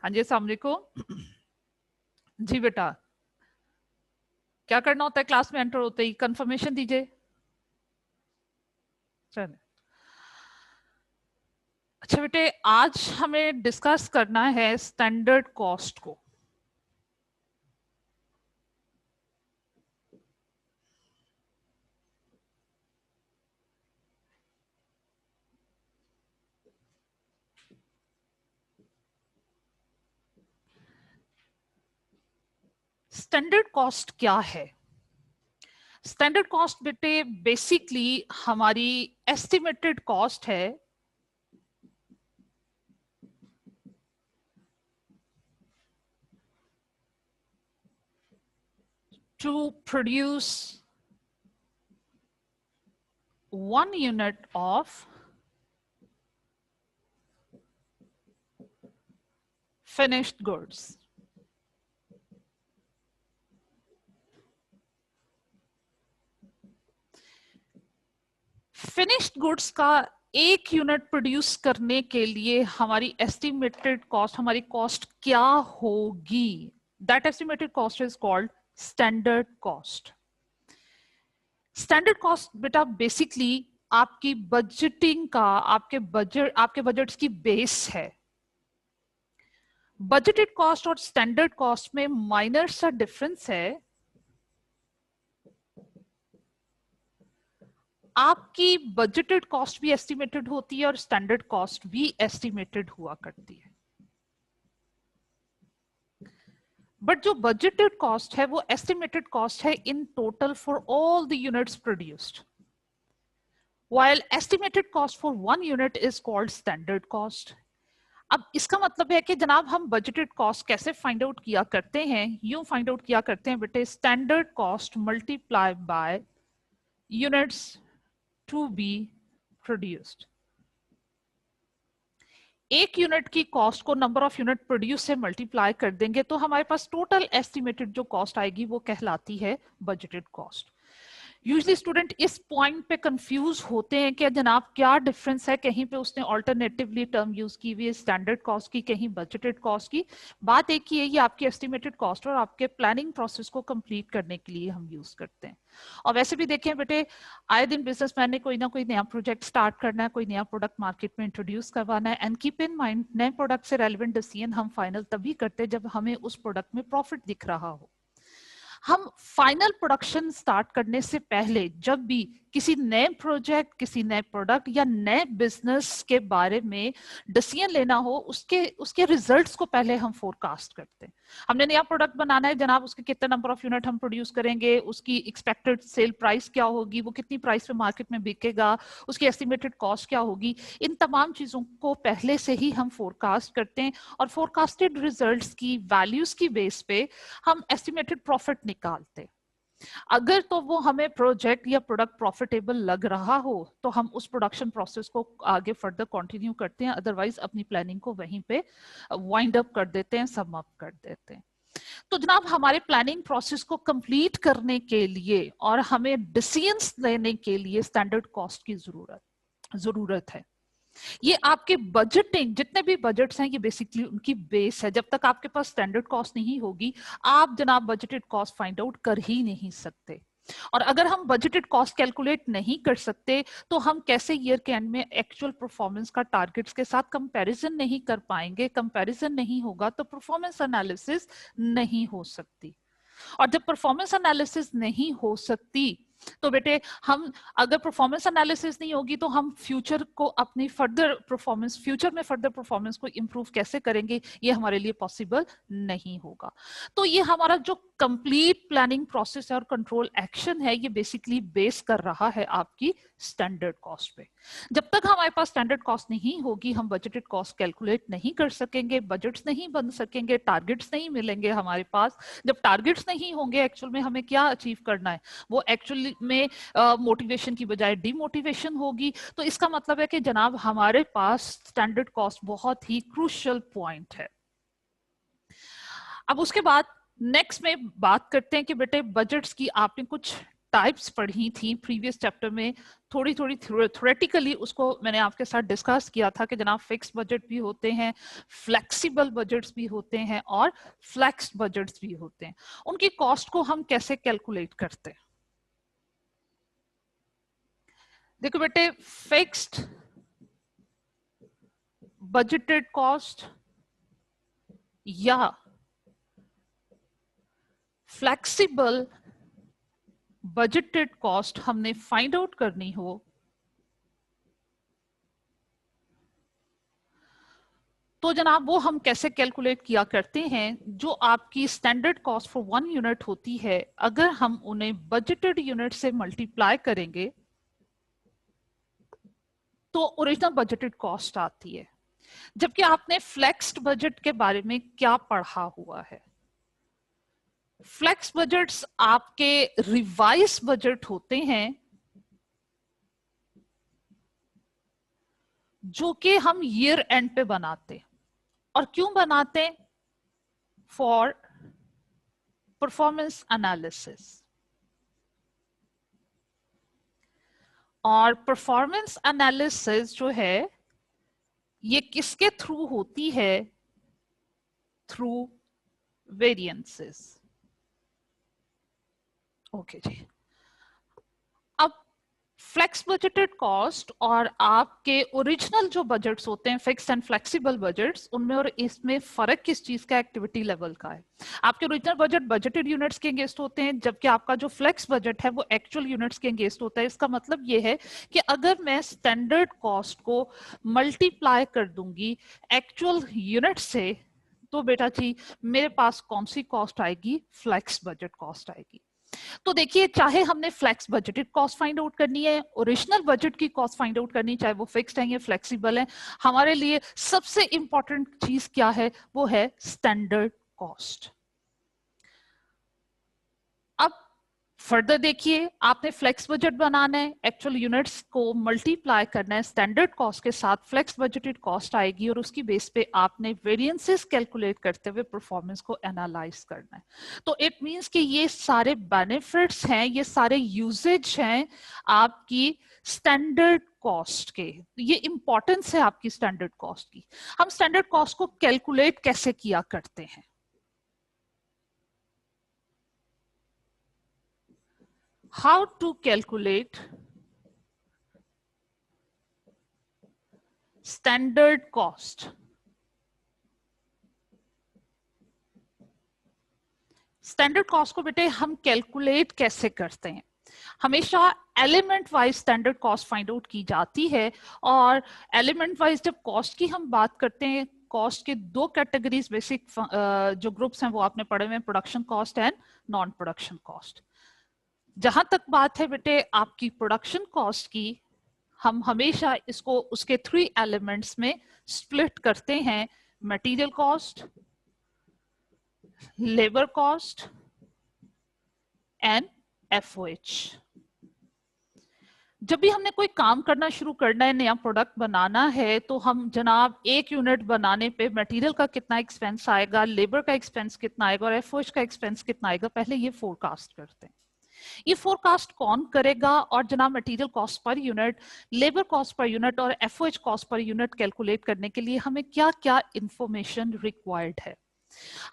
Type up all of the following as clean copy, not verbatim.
हाँ जी, अस्सलाम वालेकुम। जी बेटा, क्या करना होता है क्लास में एंटर होते ही? कंफर्मेशन दीजिए। चलिए, अच्छा बेटे, आज हमें डिस्कस करना है स्टैंडर्ड कॉस्ट को। स्टैंडर्ड कॉस्ट क्या है? स्टैंडर्ड कॉस्ट बेटे बेसिकली हमारी एस्टिमेटेड कॉस्ट है to produce 1 unit of finished goods. Finished goods का 1 यूनिट प्रोड्यूस करने के लिए हमारी एस्टिमेटेड कॉस्ट, हमारी कॉस्ट क्या होगी? That estimated cost is called standard cost. Standard cost बेटा बेसिकली आपकी बजटिंग का, आपके बजट्स की बेस है। बजटेड कॉस्ट और स्टैंडर्ड कॉस्ट में माइनर सा डिफरेंस है। आपकी बजटेड कॉस्ट भी एस्टिमेटेड होती है और स्टैंडर्ड कॉस्ट भी एस्टिमेटेड हुआ करती है, बट जो बजटेड कॉस्ट है वो एस्टिमेटेड कॉस्ट है in total for all the units produced, while estimated cost for 1 unit is called standard cost. अब इसका मतलब है कि जनाब हम बजटेड कॉस्ट कैसे फाइंड आउट किया करते हैं? यूं फाइंड आउट किया करते हैं बेटे, standard cost multiply by units to be produced. 1 unit की कॉस्ट को नंबर ऑफ यूनिट प्रोड्यूस से मल्टीप्लाई कर देंगे तो हमारे पास टोटल एस्टिमेटेड जो कॉस्ट आएगी वो कहलाती है बजटेड कॉस्ट। यूजली स्टूडेंट इस पॉइंट पे कंफ्यूज होते हैं कि जनाब क्या डिफरेंस है, कहीं पे उसने ऑल्टरनेटिवली टर्म यूज की हुई है स्टैंडर्ड कॉस्ट की, कहीं बजटेड कॉस्ट की। बात एक ही है, ये आपकी एस्टिमेटेड कॉस्ट और आपके प्लानिंग प्रोसेस को कंप्लीट करने के लिए हम यूज करते हैं। और वैसे भी देखें बेटे, आए दिन बिजनेसमैन ने कोई ना कोई नया प्रोजेक्ट स्टार्ट करना है, कोई नया प्रोडक्ट मार्केट में इंट्रोड्यूस करवाना है, एंड कीप इन माइंड नए प्रोडक्ट से रेलेवेंट डिसीजन हम फाइनल तभी करते हैं जब हमें उस प्रोडक्ट में प्रॉफिट दिख रहा हो। हम फाइनल प्रोडक्शन स्टार्ट करने से पहले जब भी किसी नए प्रोजेक्ट, किसी नए प्रोडक्ट या नए बिजनेस के बारे में डिसीजन लेना हो, उसके रिजल्ट्स को पहले हम फोरकास्ट करते हैं। हमने नया प्रोडक्ट बनाना है जनाब, उसके कितने नंबर ऑफ यूनिट हम प्रोड्यूस करेंगे, उसकी एक्सपेक्टेड सेल प्राइस क्या होगी, वो कितनी प्राइस पे मार्केट में बिकेगा, उसकी एस्टिमेटेड कॉस्ट क्या होगी, इन तमाम चीजों को पहले से ही हम फोरकास्ट करते हैं और फोरकास्टेड रिजल्ट्स की वैल्यूज की बेस पे हम एस्टिमेटेड प्रॉफिट निकालते हैं। अगर तो वो हमें प्रोजेक्ट या प्रोडक्ट प्रॉफिटेबल लग रहा हो तो हम उस प्रोडक्शन प्रोसेस को आगे फर्दर कंटिन्यू करते हैं, अदरवाइज अपनी प्लानिंग को वहीं पे वाइंड अप कर देते हैं, सम अप कर देते हैं। तो जनाब हमारे प्लानिंग प्रोसेस को कंप्लीट करने के लिए और हमें डिसीजंस लेने के लिए स्टैंडर्ड कॉस्ट की जरूरत है। ये आपके बजटिंग, जितने भी बजट्स हैं ये बेसिकली उनकी बेस है। जब तक आपके पास स्टैंडर्ड कॉस्ट नहीं होगी आप जनाब बजटेड कॉस्ट फाइंड आउट कर ही नहीं सकते। और अगर हम बजटेड कॉस्ट कैलकुलेट नहीं कर सकते तो हम कैसे ईयर के एंड में एक्चुअल परफॉर्मेंस का टारगेट्स के साथ कंपैरिजन नहीं कर पाएंगे? कंपैरिजन नहीं होगा तो परफॉर्मेंस एनालिसिस नहीं हो सकती, और जब परफॉर्मेंस एनालिसिस नहीं हो सकती तो बेटे हम, अगर परफॉर्मेंस एनालिसिस नहीं होगी तो हम फ्यूचर को अपनी फ्यूचर में फर्दर परफॉर्मेंस को इंप्रूव कैसे करेंगे? ये हमारे लिए पॉसिबल नहीं होगा। तो ये हमारा जो कंप्लीट प्लानिंग प्रोसेस है और कंट्रोल एक्शन है ये बेसिकली बेस कर रहा है आपकी स्टैंडर्ड कॉस्ट पे। जब तक हमारे पास स्टैंडर्ड कॉस्ट नहीं होगी हम बजटेड कॉस्ट कैलकुलेट नहीं कर सकेंगे, बजट्स नहीं बन सकेंगे, टारगेट्स नहीं मिलेंगे हमारे पास। जब टारगेट्स नहीं होंगे एक्चुअल में हमें क्या अचीव करना है, वो एक्चुअली में मोटिवेशन की बजाय डिमोटिवेशन होगी। तो इसका मतलब है कि जनाब हमारे पास स्टैंडर्ड कॉस्ट बहुत ही क्रूशियल पॉइंट है। अब उसके बाद नेक्स्ट में बात करते हैं कि बेटे बजट्स की आपने कुछ टाइप्स पढ़ी थी प्रीवियस चैप्टर में, थोड़ी थोड़ी थ्योरेटिकली उसको मैंने आपके साथ डिस्कस किया था कि जनाब फिक्स बजट भी होते हैं, फ्लेक्सिबल बजट्स भी होते हैं और फ्लेक्स्ड बजट्स भी होते हैं। उनकी कॉस्ट को हम कैसे कैलकुलेट करते हैं? देखो बेटे, फिक्स्ड बजटेड कॉस्ट या फ्लेक्सिबल बजटेड कॉस्ट हमने फाइंड आउट करनी हो तो जनाब वो हम कैसे कैलकुलेट किया करते हैं। जो आपकी स्टैंडर्ड कॉस्ट फॉर 1 यूनिट होती है, अगर हम उन्हें बजटेड यूनिट से मल्टीप्लाई करेंगे तो ओरिजिनल बजटेड कॉस्ट आती है। जबकि आपने फ्लेक्स्ड बजट के बारे में क्या पढ़ा हुआ है? फ्लेक्स बजट्स आपके रिवाइज बजट होते हैं जो कि हम ईयर एंड पे बनाते हैं। और क्यों बनाते हैं? For performance analysis. और परफॉर्मेंस एनालिसिस जो है ये किसके थ्रू होती है? Through variances. ओके जी। अब फ्लेक्स बजटेड कॉस्ट और आपके ओरिजिनल जो बजट्स होते हैं, फिक्स्ड एंड फ्लेक्सिबल बजट्स, उनमें और इसमें फर्क किस चीज का? एक्टिविटी लेवल का है। आपके ओरिजिनल बजट बजटेड यूनिट्स के अगेंस्ट होते हैं, जबकि आपका जो फ्लेक्स बजट है वो एक्चुअल यूनिट्स के अगेंस्ट होता है। इसका मतलब ये है कि अगर मैं स्टैंडर्ड कॉस्ट को मल्टीप्लाई कर दूंगी एक्चुअल यूनिट से, तो बेटा जी मेरे पास कौन सी कॉस्ट आएगी? फ्लेक्स बजट कॉस्ट आएगी। तो देखिए, चाहे हमने flex budgeted cost find out करनी है, ओरिजिनल बजट की कॉस्ट फाइंड आउट करनी, चाहे वो फिक्स्ड है या फ्लेक्सिबल है, हमारे लिए सबसे इंपॉर्टेंट चीज क्या है? वो है स्टैंडर्ड कॉस्ट। अब फर्दर देखिए, आपने फ्लेक्स बजट बनाना है, एक्चुअल यूनिट्स को मल्टीप्लाई करना है स्टैंडर्ड कॉस्ट के साथ, फ्लेक्स बजटेड कॉस्ट आएगी और उसकी बेस पे आपने वेरिएंसेस कैलकुलेट करते हुए परफॉर्मेंस को एनालाइज करना है। तो इट मींस कि ये सारे बेनिफिट्स हैं, ये सारे यूजेज हैं आपकी स्टैंडर्ड कॉस्ट के। ये इंपॉर्टेंस है आपकी स्टैंडर्ड कॉस्ट की। हम स्टैंडर्ड कॉस्ट को कैलकुलेट कैसे किया करते हैं? How to calculate standard cost? Standard cost को बेटे हम कैलकुलेट कैसे करते हैं? हमेशा element wise standard cost find out की जाती है। और एलिमेंट वाइज जब कॉस्ट की हम बात करते हैं, कॉस्ट के दो कैटेगरीज बेसिक जो ग्रुप्स हैं वो आपने पढ़े हुए हैं, production cost and non production cost. जहां तक बात है बेटे आपकी प्रोडक्शन कॉस्ट की, हम हमेशा इसको उसके 3 एलिमेंट्स में स्प्लिट करते हैं: material cost, labour cost and FOH. जब भी हमने कोई काम करना शुरू करना है, नया प्रोडक्ट बनाना है, तो हम जनाब एक यूनिट बनाने पे मटेरियल का कितना एक्सपेंस आएगा, लेबर का एक्सपेंस कितना आएगा और एफओएच का एक्सपेंस कितना आएगा, पहले ये फोरकास्ट करते हैं। ये फोरकास्ट कौन करेगा? और जनाब material cost per unit, labour cost per unit और FOH cost per unit calculate करने के लिए हमें क्या क्या इंफॉर्मेशन रिक्वायर्ड है?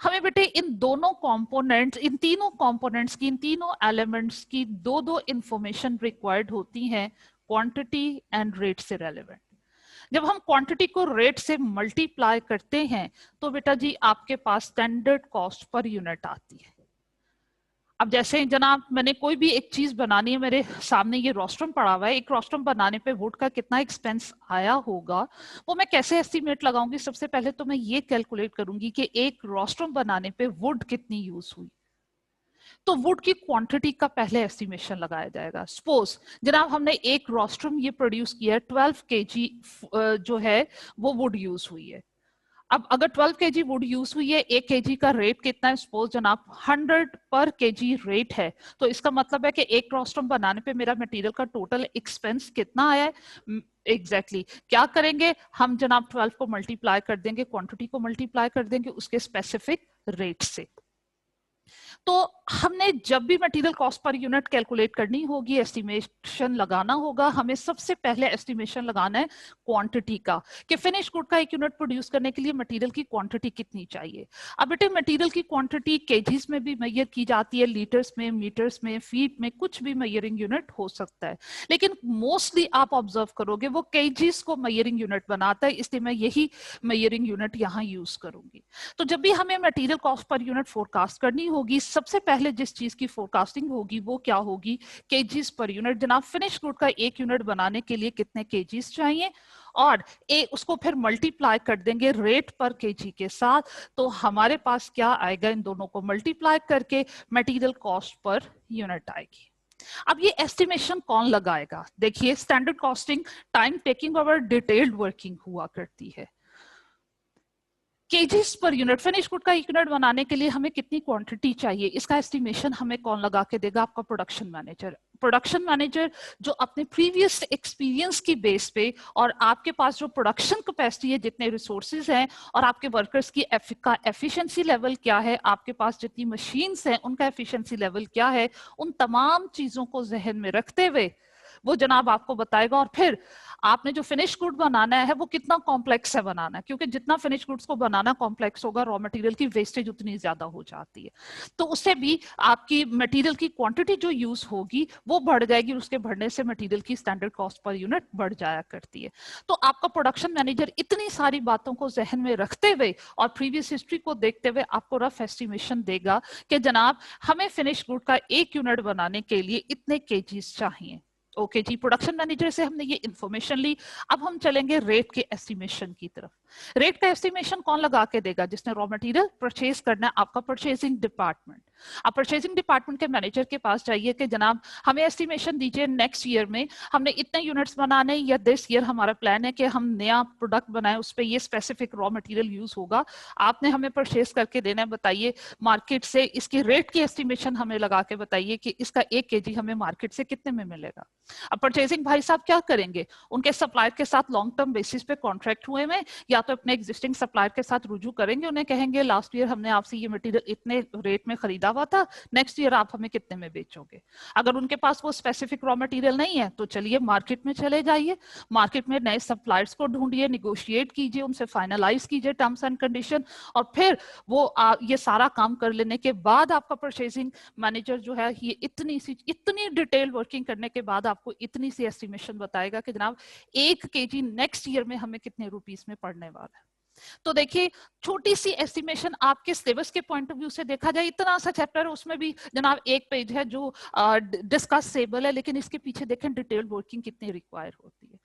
हमें बेटे इन दोनों कंपोनेंट्स, इन तीनों कंपोनेंट्स की, इन तीनों एलिमेंट्स की दो दो इंफॉर्मेशन रिक्वायर्ड होती हैं, क्वांटिटी एंड रेट से रेलेवेंट। जब हम क्वांटिटी को रेट से मल्टीप्लाई करते हैं तो बेटा जी आपके पास स्टैंडर्ड कॉस्ट पर यूनिट आती है। अब जैसे जनाब मैंने कोई भी एक चीज बनानी है, मेरे सामने ये रोस्ट्रम पड़ा हुआ है, एक रोस्ट्रम बनाने पे वुड का कितना एक्सपेंस आया होगा वो मैं कैसे एस्टिमेट लगाऊंगी? सबसे पहले तो मैं ये कैलकुलेट करूंगी कि एक रोस्ट्रम बनाने पे वुड कितनी यूज हुई। तो वुड की क्वांटिटी का पहले एस्टिमेशन लगाया जाएगा। सपोज जनाब हमने एक रोस्ट्रम ये प्रोड्यूस किया है, 12 केजी जो है वो वुड यूज हुई है। अब अगर 12 केजी वुड यूज हुई है, 1 केजी का रेट कितना है? सपोज जनाब 100 पर केजी रेट है, तो इसका मतलब है कि एक रोस्ट्रम बनाने पे मेरा मटेरियल का टोटल एक्सपेंस कितना आया है? एग्जैक्टली क्या करेंगे हम जनाब? 12 को मल्टीप्लाई कर देंगे, क्वांटिटी को मल्टीप्लाई कर देंगे उसके स्पेसिफिक रेट से। तो हमने जब भी material cost per unit calculate करनी होगी, एस्टिमेशन लगाना होगा, हमें सबसे पहले एस्टिमेशन लगाना है क्वांटिटी का, कि फिनिश गुड का एक यूनिट प्रोड्यूस करने के लिए मटेरियल की क्वांटिटी कितनी चाहिए। अब बेटे मटेरियल की क्वांटिटी केजीज में भी मेजर की जाती है, लीटर्स में, मीटर्स में, फीट में, कुछ भी मेजरिंग यूनिट हो सकता है, लेकिन मोस्टली आप ऑब्जर्व करोगे वो केजीज को मेजरिंग यूनिट बनाता है, इसलिए मैं यही मेजरिंग यूनिट यहाँ यूज करूंगी। तो जब भी हमें material cost per unit forecast करनी होगी, सबसे पहले जिस चीज की फोरकास्टिंग होगी वो क्या होगी, केजीज पर यूनिट। जनाब फिनिश गुड का एक यूनिट बनाने के लिए कितने केजीज चाहिए, और उसको फिर मल्टीप्लाई कर देंगे रेट पर केजी के साथ, तो हमारे पास क्या आएगा, इन दोनों को मल्टीप्लाई करके मटेरियल कॉस्ट पर यूनिट आएगी। अब ये एस्टिमेशन कौन लगाएगा, देखिए स्टैंडर्ड कॉस्टिंग टाइम टेकिंग और डिटेल्ड वर्किंग हुआ करती है। KGs per unit, finish good का एक यूनिट बनाने के लिए हमें कितनी क्वांटिटी चाहिए, इसका एस्टिमेशन हमें कौन लगा के देगा, आपका प्रोडक्शन मैनेजर। प्रोडक्शन मैनेजर जो अपने प्रीवियस एक्सपीरियंस की बेस पे, और आपके पास जो प्रोडक्शन कैपेसिटी है, जितने रिसोर्सेज हैं, और आपके वर्कर्स की एफिशिएंसी लेवल क्या है, आपके पास जितनी मशीन्स हैं उनका एफिशिएंसी लेवल क्या है, उन तमाम चीजों को जहन में रखते हुए वो जनाब आपको बताएगा। और फिर आपने जो फिनिश गुड बनाना है वो कितना कॉम्प्लेक्स है बनाना, क्योंकि जितना फिनिश गुड्स को बनाना कॉम्प्लेक्स होगा, रॉ मटेरियल की वेस्टेज उतनी ज्यादा हो जाती है, तो उससे भी आपकी मटेरियल की क्वांटिटी जो यूज होगी वो बढ़ जाएगी, उसके बढ़ने से मटेरियल की स्टैंडर्ड कॉस्ट पर यूनिट बढ़ जाया करती है। तो आपका प्रोडक्शन मैनेजर इतनी सारी बातों को जहन में रखते हुए और प्रीवियस हिस्ट्री को देखते हुए आपको रफ एस्टिमेशन देगा कि जनाब हमें फिनिश गुड का एक यूनिट बनाने के लिए इतने केजीज चाहिए। ओके जी, प्रोडक्शन मैनेजर से हमने ये इंफॉर्मेशन ली। अब हम चलेंगे रेट के एस्टिमेशन की तरफ। रेट का एस्टिमेशन कौन लगा के देगा, जिसने रॉ मटेरियल परचेज करना है, आपका परचेजिंग डिपार्टमेंट। आप परचेजिंग डिपार्टमेंट के मैनेजर के पास जाइए कि जनाब हमें एस्टिमेशन दीजिए, नेक्स्ट ईयर में हमने इतने यूनिट्स बनाने, या दिस ईयर हमारा प्लान है कि हम नया प्रोडक्ट बनाए, उस पर ये स्पेसिफिक रॉ मटेरियल यूज होगा, आपने हमें परचेज करके देना है, बताइए मार्केट से इसकी रेट की एस्टिमेशन हमें लगा के बताइए कि इसका 1 केजी हमें मार्केट से कितने में मिलेगा। अब परचेजिंग भाई साहब क्या करेंगे, उनके सप्लायर के साथ लॉन्ग टर्म बेसिस पे कॉन्ट्रैक्ट हुए में, या तो अपने एग्जिस्टिंग सप्लायर के साथ रुजू करेंगे, उन्हें कहेंगे लास्ट ईयर हमने आपसे ये मटेरियल इतने रेट में खरीदा हुआ था, नेक्स्ट ईयर आप हमें कितने में बेचोगे। अगर उनके पास वो स्पेसिफिक रॉ मटेरियल नहीं है तो चलिए मार्केट में चले जाइए, मार्केट में नए सप्लायर्स को ढूंढिए, निगोशिएट कीजिए, उनसे फाइनलाइज कीजिए टर्म्स एंड कंडीशन, और फिर वो ये सारा काम कर लेने के बाद आपका परचेजिंग मैनेजर जो है ये इतनी डिटेल वर्किंग करने के बाद आपको इतनी सी एस्टिमेशन बताएगा कि जनाब 1 केजी नेक्स्ट ईयर में हमें कितने रुपीस में पड़ने वाला है। तो देखिए छोटी सी एस्टिमेशन आपके सिलेबस के पॉइंट ऑफ व्यू से देखा जाए, इतना सा चैप्टर, उसमें भी जनाब 1 पेज है जो डिस्कसेबल है, लेकिन इसके पीछे देखें डिटेल वर्किंग कितनी रिक्वायर होती है।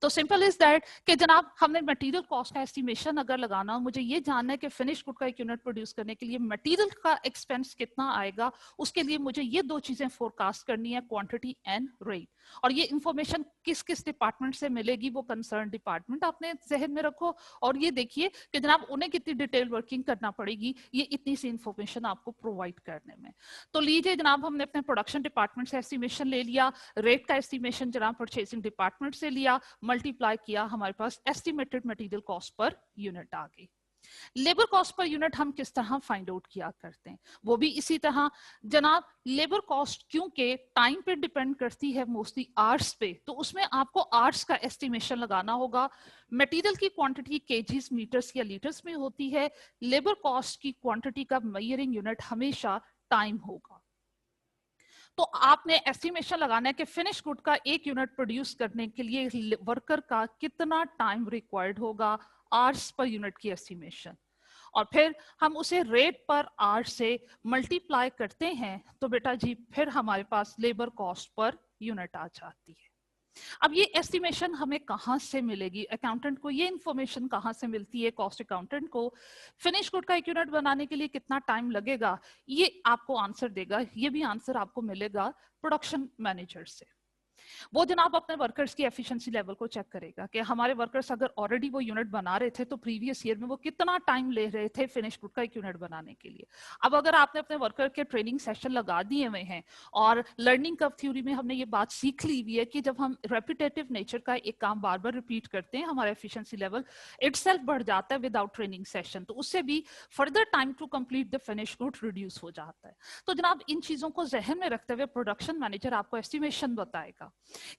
तो सिंपल इज दैट कि जनाब हमने मटेरियल कॉस्ट का एस्टिमेशन अगर लगाना हो, मुझे ये जानना है कि फिनिश गुड का एक यूनिट प्रोड्यूस करने के लिए मटेरियल का एक्सपेंस कितना आएगा, उसके लिए मुझे ये 2 चीजें फोरकास्ट करनी है, क्वांटिटी एंड रेट। और ये इंफॉर्मेशन किस किस डिपार्टमेंट से मिलेगी, वो कंसर्न डिपार्टमेंट आपने जहन में रखो, और ये देखिए कि जनाब उन्हें कितनी डिटेल वर्किंग करना पड़ेगी ये इतनी सी इंफॉर्मेशन आपको प्रोवाइड करने में। तो लीजिए जनाब हमने अपने प्रोडक्शन डिपार्टमेंट से एस्टिमेशन ले लिया, रेट का एस्टिमेशन जनाब परचेजिंग डिपार्टमेंट से लिया, मल्टीप्लाई किया, हमारे पास estimated material cost per unit आ गई। लेबर कॉस्ट पर यूनिट हम किस तरह फाइंड आउट किया करते हैं, वो भी इसी तरह जनाब लेबर कॉस्ट क्योंकि टाइम पे डिपेंड करती है मोस्टली आवर्स पे, तो उसमें आपको आवर्स का एस्टिमेशन लगाना होगा। मटेरियल की क्वांटिटी केजीज, मीटर्स या लीटर्स में होती है, लेबर कॉस्ट की क्वांटिटी का मेजरिंग यूनिट हमेशा टाइम होगा। तो आपने एस्टिमेशन लगाना है कि फिनिश गुड का एक यूनिट प्रोड्यूस करने के लिए वर्कर का कितना टाइम रिक्वायर्ड होगा, आवर्स पर यूनिट की एस्टिमेशन, और फिर हम उसे रेट पर आवर से मल्टीप्लाई करते हैं, तो बेटा जी फिर हमारे पास लेबर कॉस्ट पर यूनिट आ जाती है। अब ये एस्टिमेशन हमें कहां से मिलेगी, अकाउंटेंट को ये इंफॉर्मेशन कहां से मिलती है, कॉस्ट अकाउंटेंट को फिनिश गुड का एक यूनिट बनाने के लिए कितना टाइम लगेगा, ये आपको आंसर देगा, ये भी आंसर आपको मिलेगा प्रोडक्शन मैनेजर से। वो जनाब अपने वर्कर्स की एफिशिएंसी लेवल को चेक करेगा कि हमारे वर्कर्स अगर ऑलरेडी वो यूनिट बना रहे थे तो प्रीवियस ईयर में वो कितना टाइम ले रहे थे फिनिश गुड का एक यूनिट बनाने के लिए। अब अगर आपने अपने वर्कर के ट्रेनिंग सेशन लगा दिए हुए हैं और लर्निंग कर्व थ्योरी में हमने ये बात सीख ली हुई है कि जब हम रेपिटेटिव नेचर का एक काम बार बार रिपीट करते हैं हमारा एफिशिएंसी लेवल इटसेल्फ बढ़ जाता है विदाउट ट्रेनिंग सेशन, तो उससे भी further time to complete the finish good reduce हो जाता है। तो जनाब इन चीजों को जहन में रखते हुए प्रोडक्शन मैनेजर आपको एस्टिमेशन बताएगा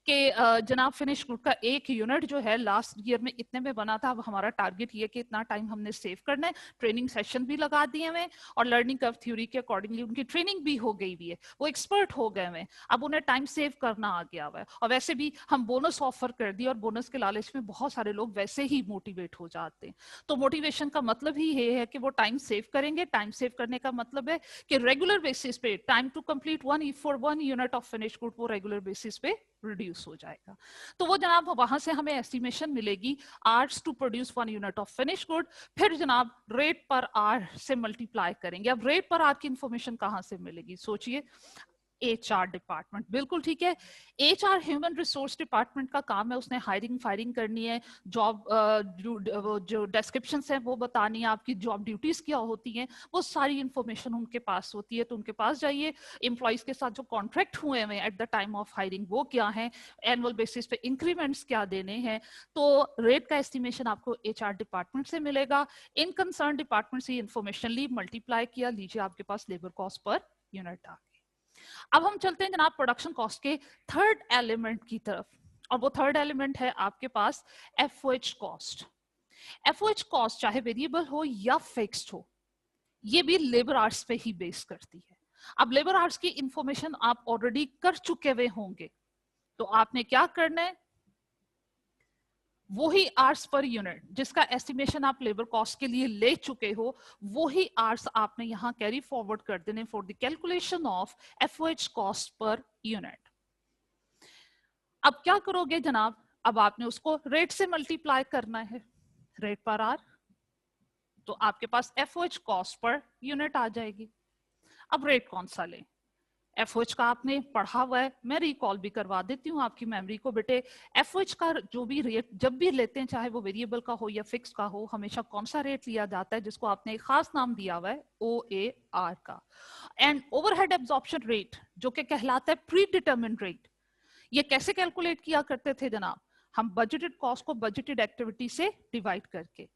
कि जनाब फिनिश गुड का एक यूनिट जो है लास्ट ईयर में इतने में बना था, अब हमारा टारगेट ये कि इतना टाइम हमने सेव करना है, ट्रेनिंग सेशन भी लगा दिए हुए और लर्निंग कर्व थ्योरी के अकॉर्डिंगली उनकी ट्रेनिंग भी हो गई हुई है, वो एक्सपर्ट हो गए हैं, अब उन्हें टाइम सेव करना आ गया हुआ है। और वैसे भी हम बोनस ऑफर कर दिए और बोनस के लालच में बहुत सारे लोग वैसे ही मोटिवेट हो जाते हैं। तो मोटिवेशन का मतलब ही ये है कि वो टाइम सेव करेंगे। टाइम सेव करने का मतलब है कि रेगुलर बेसिस पे time to complete one unit of finish good वो रेगुलर बेसिस पे रिड्यूस हो जाएगा। तो वो जनाब वहां से हमें एस्टिमेशन मिलेगी hours to produce one unit of finish good, फिर जनाब रेट पर आवर से मल्टीप्लाई करेंगे। अब रेट पर आवर की इंफॉर्मेशन कहां से मिलेगी, सोचिए, HR डिपार्टमेंट, बिल्कुल ठीक है। HR ह्यूमन रिसोर्स डिपार्टमेंट का काम है, उसने हायरिंग फायरिंग करनी है, जॉब जो डिस्क्रिप्शन है वो बतानी है, आपकी जॉब ड्यूटीज क्या होती हैं, वो सारी इंफॉर्मेशन उनके पास होती है। तो उनके पास जाइए, एम्प्लॉइज के साथ जो कॉन्ट्रैक्ट हुए हैं at the time of hiring वो क्या है, एनुअल बेसिस पे इंक्रीमेंट्स क्या देने हैं, तो रेट का एस्टिमेशन आपको HR डिपार्टमेंट से मिलेगा। इन कंसर्न डिपार्टमेंट से इंफॉर्मेशन ली, मल्टीप्लाई किया, लीजिए आपके पास लेबर कॉस्ट पर यूनिट आ गई। अब हम चलते हैं जनाब प्रोडक्शन कॉस्ट के थर्ड एलिमेंट की तरफ, और वो थर्ड एलिमेंट है आपके पास एफओएच कॉस्ट। एफओएच कॉस्ट चाहे वेरिएबल हो या फिक्स्ड हो, ये भी लेबर आवर्स पे ही बेस करती है। अब लेबर आवर्स की इंफॉर्मेशन आप ऑलरेडी कर चुके हुए होंगे, तो आपने क्या करना है, वही आवर्स पर यूनिट जिसका एस्टिमेशन आप लेबर कॉस्ट के लिए ले चुके हो, वही आवर्स आपने यहां कैरी फॉरवर्ड कर देने for the calculation of FOH cost per unit. अब क्या करोगे जनाब, अब आपने उसको रेट से मल्टीप्लाई करना है, रेट पर आर, तो आपके पास एफओएच कॉस्ट पर यूनिट आ जाएगी। अब रेट कौन सा लें, एफओएच का आपने पढ़ा हुआ है, मैं रिकॉल भी करवा देती हूँ आपकी मेमोरी को। बेटे एफओएच का जो भी रेट जब भी लेते हैं, चाहे वो वेरिएबल का हो या फिक्स का हो, हमेशा कौन सा रेट लिया जाता है, जिसको आपने एक खास नाम दिया हुआ है OAR का, एंड ओवरहेड एब्जॉर्प्शन रेट, जो कि कहलाता है प्री डिटर्मिन्ड रेट। ये कैसे कैलकुलेट किया करते थे जनाब, हम बजटेड कॉस्ट को बजटेड एक्टिविटी से डिवाइड करके।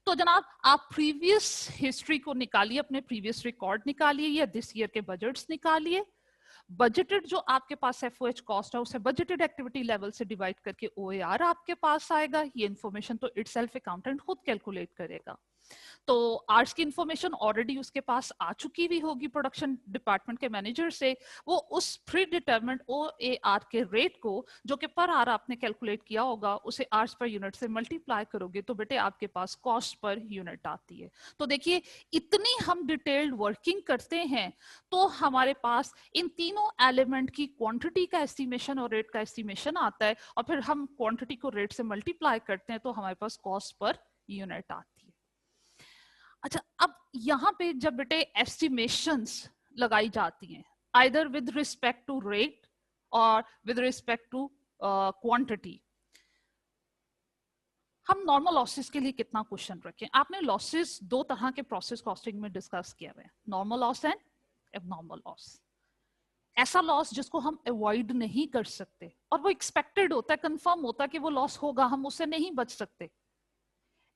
तो जनाब आप प्रीवियस हिस्ट्री को निकालिए, अपने प्रीवियस रिकॉर्ड निकालिए या दिस ईयर के बजट्स निकालिए, बजटेड जो आपके पास एफओएच कॉस्ट है उसे बजटेड एक्टिविटी लेवल से डिवाइड करके OAR आपके पास आएगा। ये इन्फॉर्मेशन तो इटसेल्फ अकाउंटेंट खुद कैलकुलेट करेगा। तो आर्ट्स की इंफॉर्मेशन ऑलरेडी उसके पास आ चुकी हुई होगी प्रोडक्शन डिपार्टमेंट के मैनेजर से, वो उस प्री डिटरमिन्ड OAR के रेट को जो कि पर आर आपने कैलकुलेट किया होगा, उसे आर्ट्स पर यूनिट से मल्टीप्लाई करोगे तो बेटे आपके पास कॉस्ट पर यूनिट आती है। तो देखिए इतनी हम डिटेल्ड वर्किंग करते हैं तो हमारे पास इन तीनों एलिमेंट की क्वांटिटी का एस्टिमेशन और रेट का एस्टिमेशन आता है, और फिर हम क्वांटिटी को रेट से मल्टीप्लाई करते हैं तो हमारे पास कॉस्ट पर यूनिट आती है। अच्छा, अब यहां पे जब बेटे एस्टिमेशंस लगाई जाती हैं either with respect to rate और विद रिस्पेक्ट टू क्वांटिटी, हम नॉर्मल लॉसेस के लिए कितना क्वेश्चन रखें। आपने लॉसेस दो तरह के प्रोसेस कॉस्टिंग में डिस्कस किया हुआ है, normal loss and abnormal loss. ऐसा लॉस जिसको हम अवॉइड नहीं कर सकते और वो एक्सपेक्टेड होता है, कंफर्म होता है कि वो लॉस होगा, हम उससे नहीं बच सकते।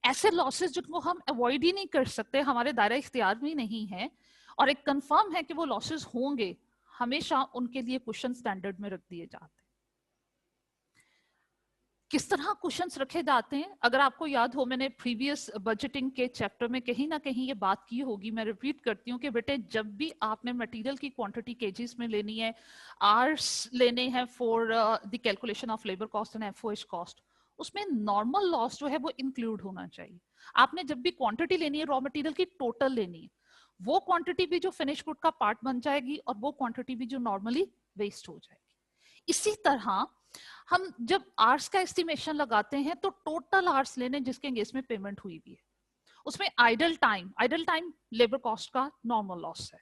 ऐसे लॉसेस जिनको हम अवॉइड ही नहीं कर सकते, हमारे दायरा इख्तियार में नहीं है और एक कंफर्म है कि वो लॉसेस होंगे, हमेशा उनके लिए क्वेश्चन स्टैंडर्ड में रख दिए जाते हैं। किस तरह क्वेश्चंस रखे जाते हैं, अगर आपको याद हो मैंने प्रीवियस बजटिंग के चैप्टर में कहीं ना कहीं ये बात की होगी, मैं रिपीट करती हूँ कि बेटे जब भी आपने मटेरियल की क्वांटिटी केजीज में लेनी है, आवर्स लेने हैं for the calculation of labour cost and FOH cost, उसमें नॉर्मल लॉस जो है वो इंक्लूड होना चाहिए। आपने जब भी क्वांटिटी लेनी है रॉ मटेरियल की टोटल लेनी है, वो क्वांटिटी भी जो फिनिश गुड का पार्ट बन जाएगी और वो क्वांटिटी भी जो नॉर्मली वेस्ट हो जाएगी। इसी तरह हम जब आवर्स का एस्टिमेशन लगाते हैं तो टोटल आवर्स लेने जिसके एंगेज में पेमेंट हुई भी है, उसमें आइडल टाइम लेबर कॉस्ट का नॉर्मल लॉस है,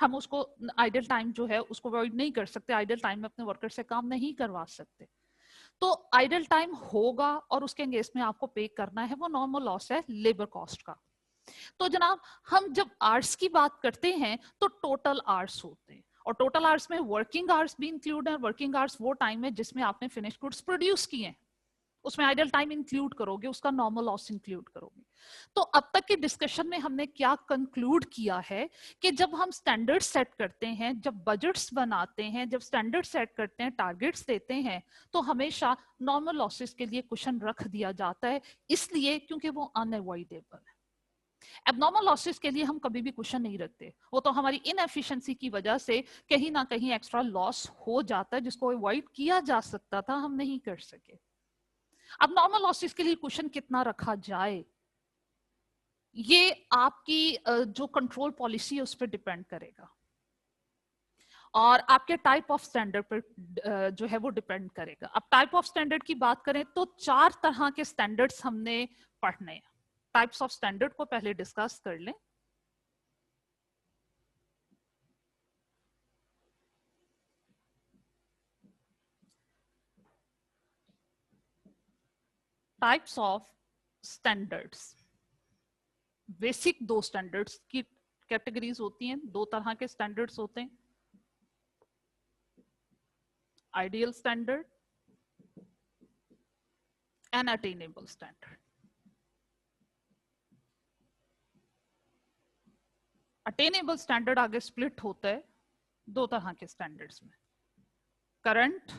हम उसको आइडल टाइम जो है उसको अवॉइड नहीं कर सकते, आइडल टाइम में अपने वर्कर से काम नहीं करवा सकते। तो आइडल टाइम होगा और उसके अगेंस्ट में आपको पे करना है, वो नॉर्मल लॉस है लेबर कॉस्ट का। तो जनाब हम जब आवर्स की बात करते हैं तो टोटल आवर्स होते हैं, और टोटल आवर्स में वर्किंग आवर्स भी इंक्लूड है। वर्किंग आवर्स वो टाइम है जिसमें आपने फिनिश गुड्स प्रोड्यूस किए हैं, उसमें आइडल टाइम इंक्लूड करोगे, उसका नॉर्मल लॉस इंक्लूड करोगे। तो अब तक के डिस्कशन में हमने क्या कंक्लूड किया है कि जब हम स्टैंडर्ड सेट करते हैं, जब बजट्स बनाते हैं, जब स्टैंडर्ड सेट करते हैं, टारगेट्स देते हैं, तो हमेशा नॉर्मल लॉसेस के लिए कुशन रख दिया जाता है, इसलिए क्योंकि वो अनअवॉइडेबल है। एबनॉर्मल लॉसेस के लिए हम कभी भी कुशन नहीं रखते, वो तो हमारी इनएफिशिएंसी की वजह से कहीं ना कहीं एक्स्ट्रा लॉस हो जाता है जिसको अवॉइड किया जा सकता था, हम नहीं कर सके। अब नॉर्मल लॉसेस के लिए कुशन कितना रखा जाए, ये आपकी जो कंट्रोल पॉलिसी है उस पर डिपेंड करेगा, और आपके टाइप ऑफ स्टैंडर्ड पर जो है वो डिपेंड करेगा। अब टाइप ऑफ स्टैंडर्ड की बात करें तो 4 तरह के स्टैंडर्ड्स हमने पढ़ने हैं। टाइप्स ऑफ स्टैंडर्ड को पहले डिस्कस कर लें। Types of standards, basic 2 standards की कैटेगरीज होती हैं, 2 तरह के स्टैंडर्ड्स होते हैं, ideal standard and attainable standard. Attainable standard आगे स्प्लिट होता है 2 तरह के स्टैंडर्ड्स में, current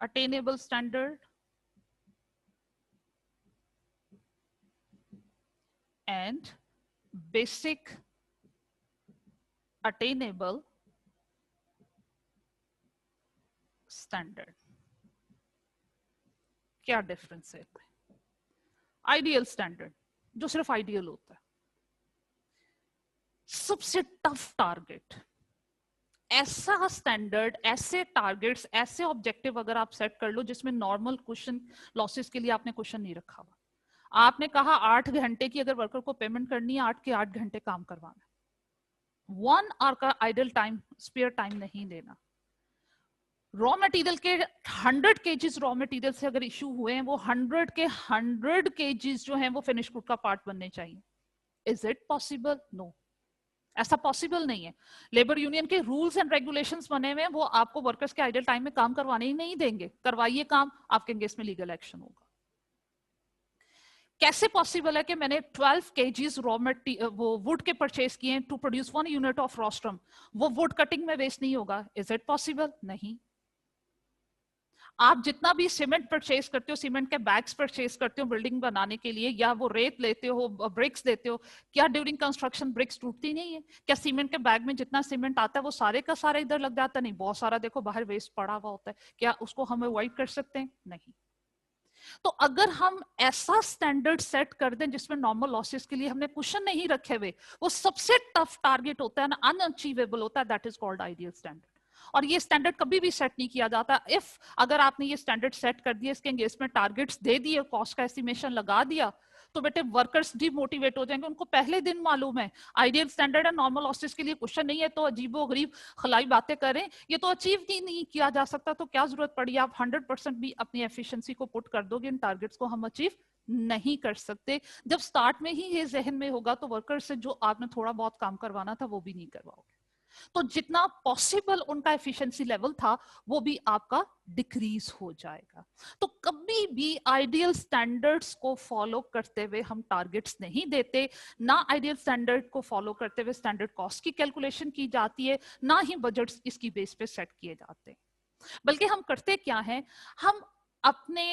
attainable standard and basic attainable standard। क्या डिफरेंस है? आइडियल स्टैंडर्ड जो सिर्फ आइडियल होता है, सबसे टफ टारगेट, ऐसा स्टैंडर्ड, ऐसे टारगेट्स, ऐसे ऑब्जेक्टिव अगर आप सेट कर लो जिसमें नॉर्मल क्वेश्चन लॉसेस के लिए आपने क्वेश्चन नहीं रखा हुआ, आपने कहा 8 घंटे की अगर वर्कर को पेमेंट करनी है, 8 के 8 घंटे काम करवाना, 1 आवर का आइडल टाइम, स्पेयर टाइम नहीं देना। रॉ मटेरियल के 100 केजीज रॉ मटेरियल से अगर इशू हुए हैं, वो 100 के 100 केजीज जो हैं वो फिनिश गुड का पार्ट बनने चाहिए। Is it possible? नो, ऐसा पॉसिबल नहीं है। लेबर यूनियन के रूल्स एंड रेगुलेशंस बने हुए हैं, वो आपको वर्कर्स के आइडल टाइम में काम करवाने ही नहीं देंगे। करवाइए काम, आपके अगेंस्ट में लीगल एक्शन होगा। कैसे पॉसिबल है कि मैंने 12 केजीज रॉ मटेरियल वो वुड के परचेज किए to produce 1 unit of rostrum, वो वुड कटिंग में वेस्ट नहीं होगा? Is it possible? नहीं। आप जितना भी सीमेंट परचेज करते हो, सीमेंट के बैग्स परचेज करते हो बिल्डिंग बनाने के लिए, या वो रेत लेते हो, ब्रिक्स देते हो, क्या ड्यूरिंग कंस्ट्रक्शन ब्रिक्स टूटती नहीं है? क्या सीमेंट के बैग में जितना सीमेंट आता है वो सारे का सारा इधर लग जाता नहीं? बहुत सारा देखो बाहर वेस्ट पड़ा हुआ होता है। क्या उसको हम अवॉइड कर सकते हैं? नहीं। तो अगर हम ऐसा स्टैंडर्ड सेट कर दें जिसमें नॉर्मल लॉसेस के लिए हमने क्वेश्चन नहीं रखे हुए, वो सबसे टफ टारगेट होता है ना, अनअचीवेबल होता है, that is called ideal standard. और ये स्टैंडर्ड कभी भी सेट नहीं किया जाता। इफ अगर आपने ये स्टैंडर्ड सेट कर दिया, इसके एंगेजमेंट टारगेट्स दे दिए, कॉस्ट का एस्टिमेशन लगा दिया, तो बेटे वर्कर्स डिमोटिवेट हो जाएंगे। उनको पहले दिन मालूम है आइडियल स्टैंडर्ड है, नॉर्मल लॉसेस के लिए क्वेश्चन नहीं है, तो अजीबो गरीब खलाई बातें करें, ये तो अचीव ही नहीं किया जा सकता, तो क्या जरूरत पड़ी? आप 100% भी अपनी एफिशिएंसी को पुट कर दोगे, इन टारगेट्स को हम अचीव नहीं कर सकते। जब स्टार्ट में ही ये जहन में होगा तो वर्कर से जो आपने थोड़ा बहुत काम करवाना था वो भी नहीं करवाओगे। तो जितना पॉसिबल उनका एफिशिएंसी लेवल था वो भी आपका डिक्रीज हो जाएगा। तो कभी भी आइडियल स्टैंडर्ड्स को फॉलो करते हुए हम टारगेट्स नहीं देते, ना आइडियल स्टैंडर्ड को फॉलो करते हुए स्टैंडर्ड कॉस्ट की कैलकुलेशन की जाती है, ना ही बजट्स इसकी बेस पे सेट किए जाते हैं। बल्कि हम करते क्या है, हम अपने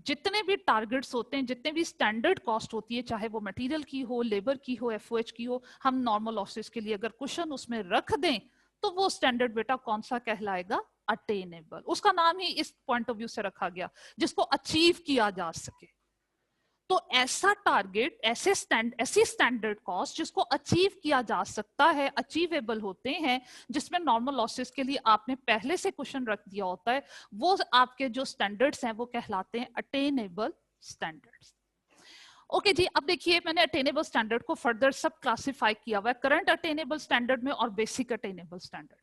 जितने भी टारगेट्स होते हैं, जितने भी स्टैंडर्ड कॉस्ट होती है, चाहे वो मटेरियल की हो, लेबर की हो, एफओएच की हो, हम नॉर्मल लॉसेस के लिए अगर क्वेश्चन उसमें रख दें तो वो स्टैंडर्ड बेटा कौन सा कहलाएगा? अटेनेबल। उसका नाम ही इस पॉइंट ऑफ व्यू से रखा गया, जिसको अचीव किया जा सके। तो ऐसा टारगेट, ऐसी स्टैंडर्ड कॉस्ट जिसको अचीव किया जा सकता है, अचीवेबल होते हैं, जिसमें नॉर्मल लॉसेस के लिए आपने पहले से क्वेश्चन रख दिया होता है, वो आपके जो स्टैंडर्ड्स हैं वो कहलाते हैं अटेनेबल स्टैंडर्ड्स। ओके जी, अब देखिए मैंने अटेनेबल स्टैंडर्ड को फर्दर सब क्लासिफाई किया हुआ है, करंट अटेनेबल स्टैंडर्ड में और बेसिक अटेनेबल स्टैंडर्ड।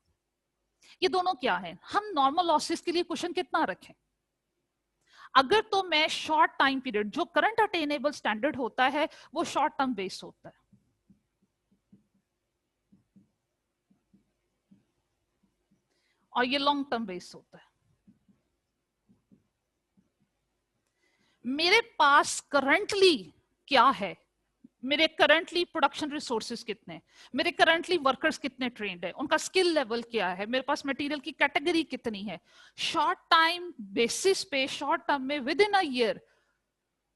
ये दोनों क्या है? हम नॉर्मल लॉसेस के लिए क्वेश्चन कितना रखें? अगर तो मैं शॉर्ट टाइम पीरियड, जो करंट अटेनेबल स्टैंडर्ड होता है वो शॉर्ट टर्म बेस होता है, और ये लॉन्ग टर्म बेस होता है। मेरे पास करंटली क्या है, मेरे करंटली प्रोडक्शन रिसोर्सेज कितने, मेरे करंटली वर्कर्स कितने ट्रेंड है, उनका स्किल लेवल क्या है, मेरे पास मटेरियल की कैटेगरी कितनी है। शॉर्ट टाइम बेसिस पे, शॉर्ट टर्म में विद इन अ ईयर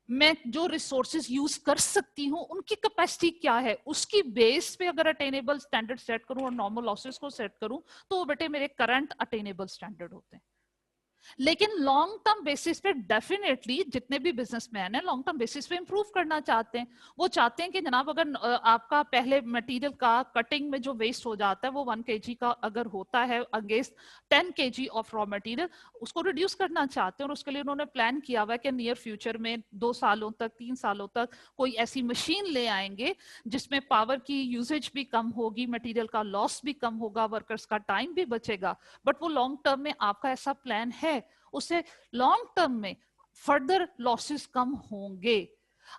मैं जो रिसोर्सेज यूज कर सकती हूँ उनकी कैपेसिटी क्या है, उसकी बेस पे अगर अटेनेबल स्टैंडर्ड सेट करूं और नॉर्मल लॉसेस को सेट करूं तो वो बेटे मेरे करंट अटेनेबल स्टैंडर्ड होते हैं। लेकिन लॉन्ग टर्म बेसिस पे डेफिनेटली जितने भी बिजनेसमैन हैं लॉन्ग टर्म बेसिस पे इंप्रूव करना चाहते हैं। वो चाहते हैं कि जनाब अगर आपका पहले मटेरियल का कटिंग में जो वेस्ट हो जाता है वो 1 kg का अगर होता है against 10 kg of raw material, उसको रिड्यूस करना चाहते हैं। और उसके लिए उन्होंने प्लान किया हुआ है कि नियर फ्यूचर में 2 सालों तक 3 सालों तक कोई ऐसी मशीन ले आएंगे जिसमें पावर की यूजेज भी कम होगी, मटेरियल का लॉस भी कम होगा, वर्कर्स का टाइम भी बचेगा। बट वो लॉन्ग टर्म में आपका ऐसा प्लान है, उससे लॉन्ग टर्म में फर्दर लॉसेस कम होंगे।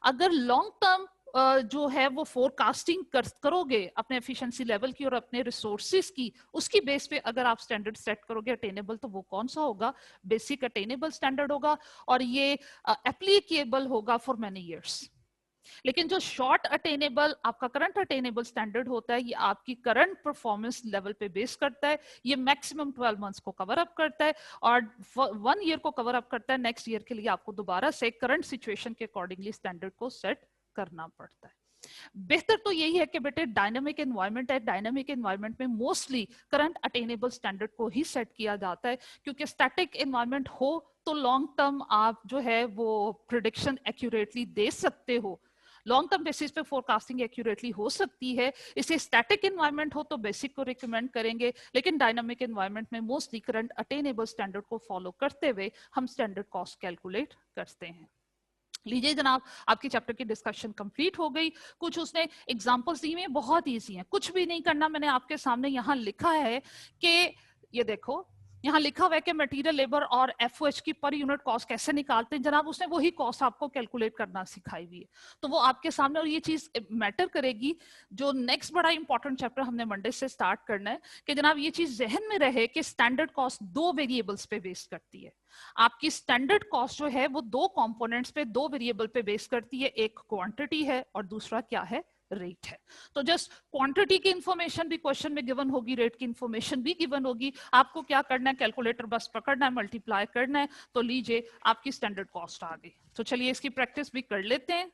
अगर लॉन्ग टर्म जो है वो फोरकास्टिंग करोगे अपने एफिशिएंसी लेवल की और अपने रिसोर्सेज की, उसकी बेस पे अगर आप स्टैंडर्ड सेट करोगे अटेनेबल, तो वो कौन सा होगा? बेसिक अटेनेबल स्टैंडर्ड होगा, और ये एप्लीकेबल होगा फॉर मेनी इयर्स। लेकिन जो शॉर्ट अटेनेबल आपका करंट अटेनेबल स्टैंडर्ड होता है, ये आपकी करंट परफॉर्मेंस लेवल पे बेस करता है। ये मैक्सिमम 12 मंथ्स को कवर अप करता है और 1 ईयर को कवर अप करता है। नेक्स्ट ईयर के लिए आपको दोबारा से करंट सिचुएशन के अकॉर्डिंगली स्टैंडर्ड को सेट करना पड़ता है। बेहतर तो यही है कि बेटे डायनामिक एनवायरनमेंट है, डायनामिक एनवायरनमेंट में मोस्टली करंट अटेनेबल स्टैंडर्ड को ही सेट किया जाता है, क्योंकि स्टैटिक एनवायरनमेंट हो तो लॉन्ग टर्म आप जो है वो प्रिडिक्शन एक्यूरेटली दे सकते हो, लॉन्ग टर्म बेसिस पे फोरकास्टिंग एक्यूरेटली हो सकती है। इसे स्टैटिक एनवायरनमेंट हो तो बेसिक को रिकमेंड करेंगे, लेकिन डायनामिक एनवायरनमेंट में मोस्टली करंट अटेनेबल स्टैंडर्ड को फॉलो करते हुए हम स्टैंडर्ड कॉस्ट कैलकुलेट करते हैं। लीजिए जनाब, आपकी चैप्टर की डिस्कशन कंप्लीट हो गई। कुछ उसने एग्जांपल्स दिए हैं, बहुत इजी हैं, कुछ भी नहीं करना। मैंने आपके सामने यहाँ लिखा है कि ये देखो, यहाँ लिखा हुआ है कि मटेरियल लेबर और एफओएच की पर यूनिट कॉस्ट कैसे निकालते हैं। जनाब उसने वही कॉस्ट आपको कैलकुलेट करना सिखाई हुई है, तो वो आपके सामने, और ये चीज मैटर करेगी। जो नेक्स्ट बड़ा इंपॉर्टेंट चैप्टर हमने मंडे से स्टार्ट करना है, कि जनाब ये चीज जहन में रहे कि स्टैंडर्ड कॉस्ट 2 वेरिएबल्स पे बेस करती है। आपकी स्टैंडर्ड कॉस्ट जो है वो 2 कंपोनेंट्स पे, 2 वेरिएबल पे बेस करती है। एक क्वांटिटी है और दूसरा क्या है? रेट है। तो जस्ट क्वांटिटी की इंफॉर्मेशन भी क्वेश्चन में गिवन होगी, रेट की इंफॉर्मेशन भी गिवन होगी। आपको क्या करना है? कैलकुलेटर बस पकड़ना है, मल्टीप्लाई करना है, तो लीजिए आपकी स्टैंडर्ड कॉस्ट आ गई। तो चलिए इसकी प्रैक्टिस भी कर लेते हैं।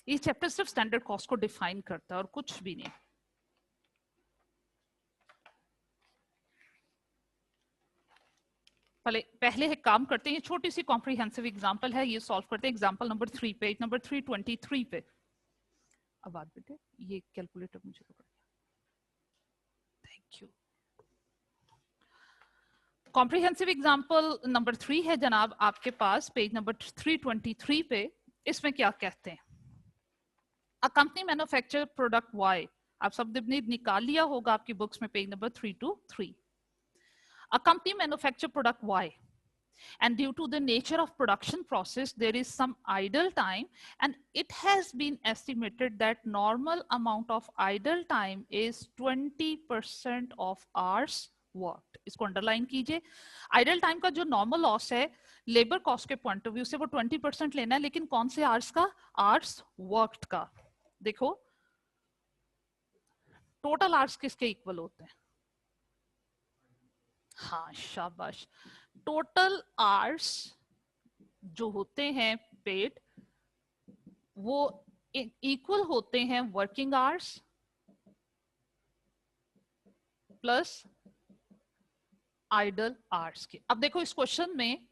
ये चैप्टर सिर्फ स्टैंडर्ड कॉस्ट को डिफाइन करता है और कुछ भी नहीं। पहले एक काम करते हैं, छोटी सी कॉम्प्रिहेंसिव एग्जांपल है, ये सॉल्व करते हैं। एग्जांपल नंबर 3, पेज नंबर 323 पे। अब बात बेटे, ये कैलकुलेटर मुझे पकड़ गया, thank you. Comprehensive example number 3 है जनाब आपके पास, पेज नंबर 323 पे। इसमें क्या कहते हैं? A company manufacture product Y, आप सब ने निकाल लिया होगा आपकी बुक्स में, page number 323। A company manufacture product Y, and due to the nature of production process there is some idle time, and it has been estimated that normal amount of idle time is 20% of hours worked. इसको underline कीजिए। Idle time का जो normal loss है labour cost के point of view से वो 20% लेना है, लेकिन कौन से आवर्स का? आवर्स वर्कड का। देखो टोटल आवर्स किसके इक्वल होते हैं? हाँ शाबाश, टोटल आवर्स जो होते हैं पेड वो इक्वल होते हैं working hours plus idle hours के। अब देखो इस क्वेश्चन में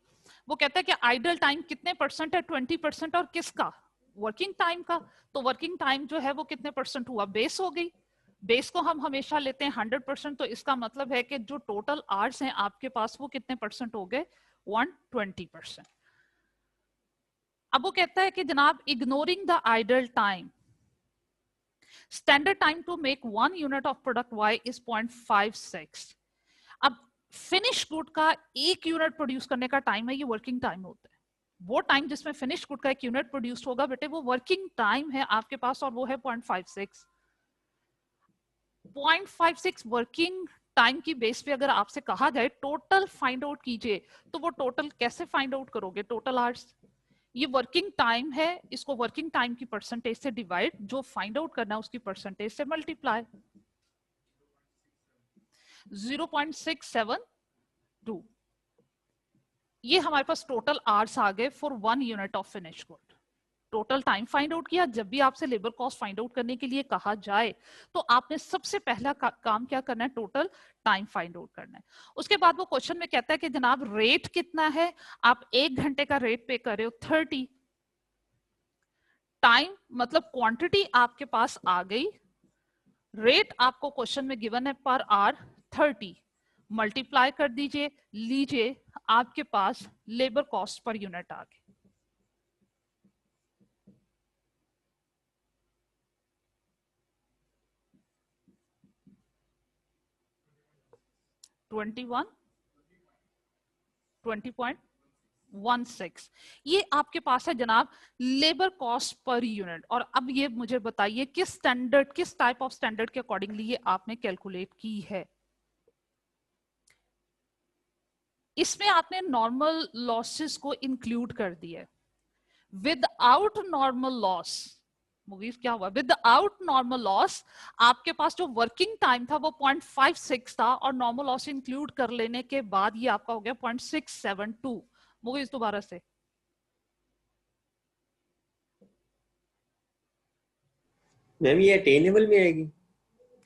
वो कहता है कि आइडल टाइम कितने परसेंट है, 20%, और किसका, वर्किंग टाइम का। तो वर्किंग टाइम जो है वो कितने परसेंट हुआ, बेस हो गई। बेस को हम हमेशा लेते हैं 100%, तो इसका मतलब है कि जो टोटल आवर्स हैं आपके पास वो कितने परसेंट हो गए, 120%। अब वो कहता है कि जनाब ignoring the idle time, standard time to make 1 unit of product y is 0.56। अब फिनिश गुड का 1 यूनिट प्रोड्यूस करने का टाइम है, ये वर्किंग टाइम होता है। वो टाइम जिसमें फिनिश गुड का 1 यूनिट प्रोड्यूस होगा बेटे वो वर्किंग टाइम है आपके पास, और वो है 0.56। 0.56 वर्किंग टाइम की बेस पे अगर आपसे कहा जाए टोटल फाइंड आउट कीजिए, तो वो टोटल कैसे फाइंड आउट करोगे, टोटल आवर्स, ये वर्किंग टाइम है, इसको वर्किंग टाइम की परसेंटेज से डिवाइड, जो फाइंड आउट करना है उसकी परसेंटेज से मल्टीप्लाई, 0.672। ये हमारे पास टोटल आवर्स आ गए for 1 unit of finish good. Total time find out किया। जब भी आपसे लेबर कॉस्ट फाइंड आउट करने के लिए कहा जाए तो आपने सबसे पहला काम क्या करना है, टोटल टाइम फाइंड आउट करना है। उसके बाद वो क्वेश्चन में कहता है कि जनाब रेट कितना है, आप 1 घंटे का रेट पे कर रहे हो 30, टाइम मतलब क्वांटिटी आपके पास आ गई, रेट आपको क्वेश्चन में गिवन है पर आवर 30, मल्टीप्लाई कर दीजिए, लीजिए आपके पास लेबर कॉस्ट पर यूनिट आ गई। ट्वेंटी 20.16 ये आपके पास है जनाब लेबर कॉस्ट पर यूनिट। और अब ये मुझे बताइए किस स्टैंडर्ड, किस टाइप ऑफ स्टैंडर्ड के अकॉर्डिंगली ये आपने कैलकुलेट की है। इसमें आपने नॉर्मल लॉसेस को इंक्लूड कर दिया। विदाउट नॉर्मल लॉस, मूवीज क्या हुआ, विदाउट नॉर्मल लॉस आपके पास जो वर्किंग टाइम था वो 0.56 था, और नॉर्मल लॉस इंक्लूड कर लेने के बाद ये आपका हो गया 0.672। मूवीज दोबारा से, मैम ये अटेनेबल में आएगी।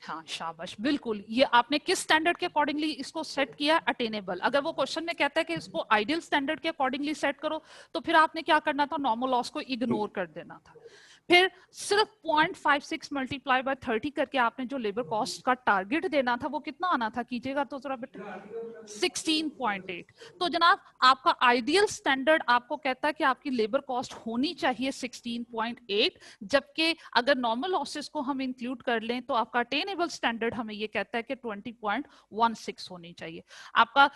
हाँ शाबाश, बिल्कुल। ये आपने किस स्टैंडर्ड के अकॉर्डिंगली इसको सेट किया, अटेनेबल। अगर वो क्वेश्चन में कहता है कि इसको आइडियल स्टैंडर्ड के अकॉर्डिंगली सेट करो, तो फिर आपने क्या करना था, नॉर्मल लॉस को इग्नोर कर देना था। फिर सिर्फ 0.56 मल्टीप्लाई बाय 30 करके आपने जो लेबर कॉस्ट का टारगेट देना था वो कितना आना था, कीजिएगा तो जरा बेटा, 16.8। तो जनाब आपका आइडियल स्टैंडर्ड आपको कहता है कि आपकी लेबर कॉस्ट होनी चाहिए 16.8, जबकि अगर नॉर्मल लॉसेस को हम इंक्लूड कर लें तो आपका अटेनेबल स्टैंडर्ड हमें ये कहता है कि 20.16 होनी चाहिए। आपका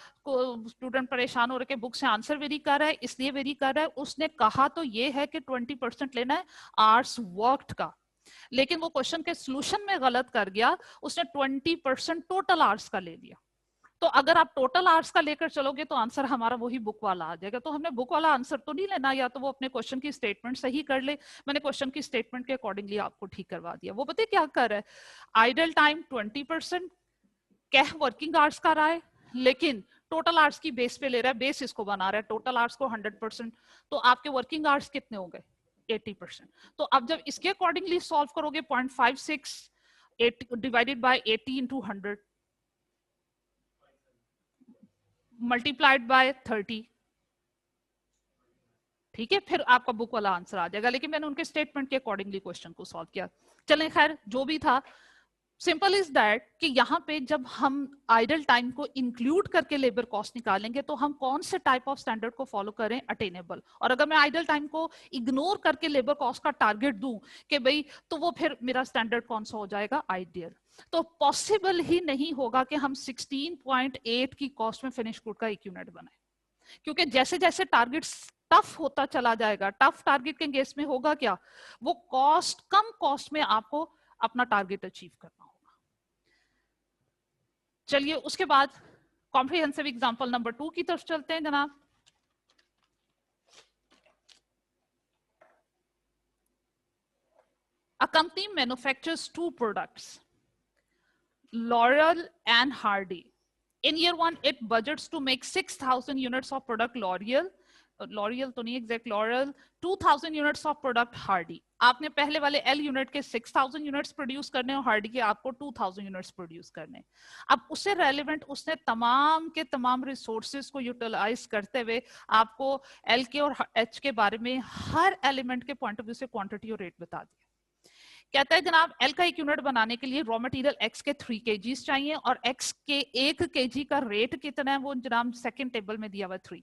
स्टूडेंट परेशान हो रहे कि बुक से आंसर वेरी कर रहा है, इसलिए वेरी कर रहा है, उसने कहा तो ये है कि 20% लेना है आवर्स वर्कड का, लेकिन वो क्वेश्चन के सॉल्यूशन में गलत कर गया, उसने 20% टोटल आवर्स का ले लिया। तो अगर आप टोटल आवर्स का लेकर चलोगे तो आंसर हमारा वही बुक वाला आ जाएगा। तो हमने बुक वाला आंसर तो नहीं लेना, या तो वो अपने क्वेश्चन की स्टेटमेंट सही कर ले, मैंने क्वेश्चन की स्टेटमेंट के अकॉर्डिंगली आपको ठीक करवा दिया। वो पता क्या कर रहा है, आइडल टाइम 20% कह वर्किंग आवर्स का रहा है, लेकिन टोटल आवर्स की बेस पे ले रहा है, बेस इसको बना रहा है टोटल आवर्स को 100%, तो आपके वर्किंग आवर्स कितने हो गए, 80%। तो अब जब इसके अकॉर्डिंगली सॉल्व करोगे 0.56 divided by 80 into 100 multiplied by 30, ठीक है, फिर आपका बुक वाला आंसर आ जाएगा। लेकिन मैंने उनके स्टेटमेंट के अकॉर्डिंगली क्वेश्चन को सॉल्व किया। चलें खैर जो भी था, सिंपल इज दैट कि यहाँ पे जब हम आइडल टाइम को इंक्लूड करके लेबर कॉस्ट निकालेंगे तो हम कौन से टाइप ऑफ स्टैंडर्ड को फॉलो करें, अटेनेबल। और अगर मैं आइडल टाइम को इग्नोर करके लेबर कॉस्ट का टारगेट दूं कि भाई, तो वो फिर मेरा स्टैंडर्ड कौन सा हो जाएगा, आइडियल। तो पॉसिबल ही नहीं होगा कि हम 16.8 की कॉस्ट में फिनिश गुड का एक यूनिट बनाए, क्योंकि जैसे जैसे टारगेट टफ होता चला जाएगा, टफ टारगेट के केस में होगा क्या, वो कॉस्ट, कम कॉस्ट में आपको अपना टारगेट अचीव करना होगा। चलिए उसके बाद कॉम्प्रिहेंसिव एग्जांपल नंबर 2 की तरफ चलते हैं जनाब। A company manufactures 2 products, L'Oreal and Hardy. In year 1, it budgets to make 6,000 units of product L'Oreal, L'Oréal तो नहीं, exact L'Oréal 2000 units of product Hardy. आपने पहले वाले एल यूनिट के 6000 यूनिट्स प्रोड्यूस करने और हार्डी के आपको 2000 यूनिट्स प्रोड्यूस करने। अब उससे रेलेवेंट उसने तमाम के तमाम रिसोर्सेज को यूटिलाइज करते हुए आपको एल के और एच के बारे में हर एलिमेंट के पॉइंट ऑफ व्यू से क्वांटिटी और रेट बता दिया। कहता है जनाब एल का एक यूनिट बनाने के लिए रॉ मटेरियल एक्स के 3 kgs चाहिए और एक्स के 1 kg का रेट कितना है वो जनाब सेकंड टेबल में दिया हुआ 3।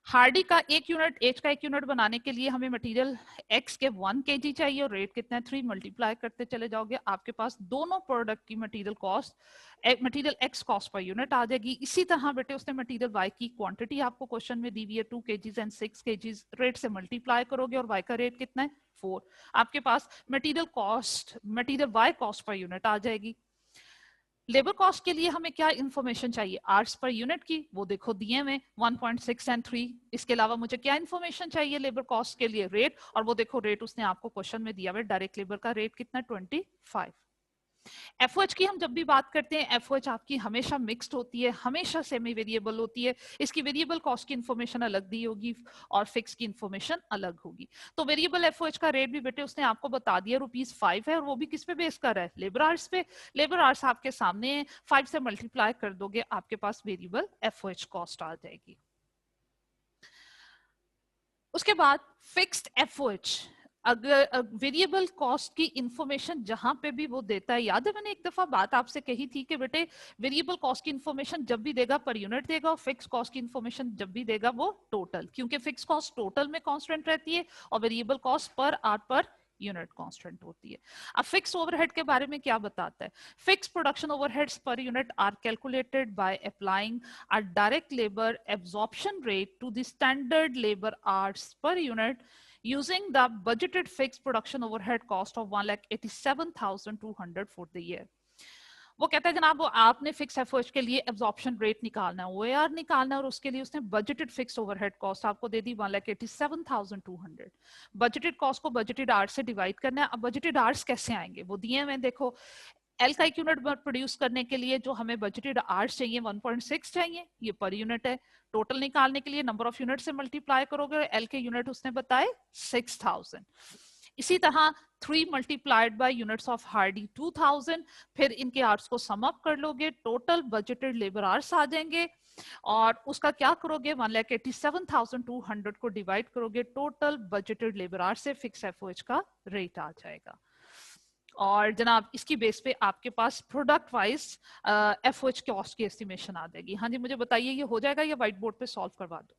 हार्डी का एक यूनिट, एच का एक यूनिट बनाने के लिए हमें मटेरियल एक्स के 1 kg चाहिए और रेट कितना है 3। मल्टीप्लाई करते चले जाओगे आपके पास दोनों प्रोडक्ट की material cost, material X cost per unit आ जाएगी। इसी तरह बेटे उसने मटेरियल वाई की क्वांटिटी आपको क्वेश्चन में दी हुई है 2 kgs एंड 6 kgs, रेट से मल्टीप्लाई करोगे और वाई का रेट कितना है 4। आपके पास material cost, material Y cost per unit आ जाएगी। लेबर कॉस्ट के लिए हमें क्या इंफॉर्मेशन चाहिए, आवर्स पर यूनिट की, वो देखो दिए हुए 1.6 एंड 3। इसके अलावा मुझे क्या इंफॉर्मेशन चाहिए लेबर कॉस्ट के लिए, रेट, और वो देखो रेट उसने आपको क्वेश्चन में दिया हुआ है, डायरेक्ट लेबर का रेट कितना 25। एफओएच की हम जब भी बात करते हैं, एफओएच आपकी हमेशा मिक्स्ड होती है, हमेशा सेमी वेरिएबल होती है। इसकी वेरिएबल कॉस्ट की इंफॉर्मेशन अलग दी होगी और फिक्स की इंफॉर्मेशन अलग होगी। तो वेरिएबल एफओएच का रेट भी बेटे उसने आपको बता दिया ₹5 है, और वो भी किस पे बेस कर रहा है, लेबर आवर्स पे। लेबर आवर्स आपके सामने 5 से मल्टीप्लाई कर दोगे आपके पास वेरिएबल एफओएच कॉस्ट आ जाएगी। उसके बाद फिक्स्ड एफओएच, अगर वेरिएबल कॉस्ट की इंफॉर्मेशन जहां पे भी वो देता है, याद है मैंने एक दफा बात आपसे कही थी कि बेटे वेरिएबल कॉस्ट की इंफॉर्मेशन जब भी देगा पर यूनिट देगा, और फिक्स कॉस्ट की इंफॉर्मेशन जब भी देगा वो टोटल, क्योंकि फिक्स कॉस्ट टोटल में कांस्टेंट रहती है और variable cost per hour per unit constant होती है। अब फिक्स ओवरहेड के बारे में क्या बताता है, fix production overheads per unit are calculated by applying a direct labor absorption rate to the standard labor hours per unit using the budgeted fixed production overhead cost of 1,87,200 for the year. वो कहता है जनाब वो आपने fix FOH के लिए absorption rate निकालना है, ओएआर निकालना है, और उसके लिए उसने बजटेड फिक्स ओवरहेड कॉस्ट आपको दे दी 1,87,200। बजटेड कॉस्ट को बजटेड आवर्स से डिवाइड करना है। अब बजटेड आवर्स कैसे आएंगे वो दिए हुए, देखो एल का एक यूनिट प्रोड्यूस करने के लिए जो हमें बजटेड आवर्स चाहिए 1.6 चाहिए, ये पर यूनिट है। टोटल निकालने के लिए नंबर ऑफ यूनिट से मल्टीप्लाई करोगे, एल के यूनिट उसने बताए 6000। इसी तरह 3 multiplied by units of Hardy 2000, फिर इनके आवर्स को सम अप कर लोगे, टोटल बजटेड लेबर आवर्स आ जाएंगे, और उसका क्या करोगे 1,87,200 को डिवाइड करोगे टोटल बजटेड लेबर आवर्स से, फिक्स एफओएच का रेट आ जाएगा। और जनाब इसकी बेस पे आपके पास प्रोडक्ट वाइज एफओएच कॉस्ट की एस्टिमेशन आ जाएगी। हाँ जी मुझे बताइए ये हो जाएगा या व्हाइट बोर्ड पे सॉल्व करवा दो?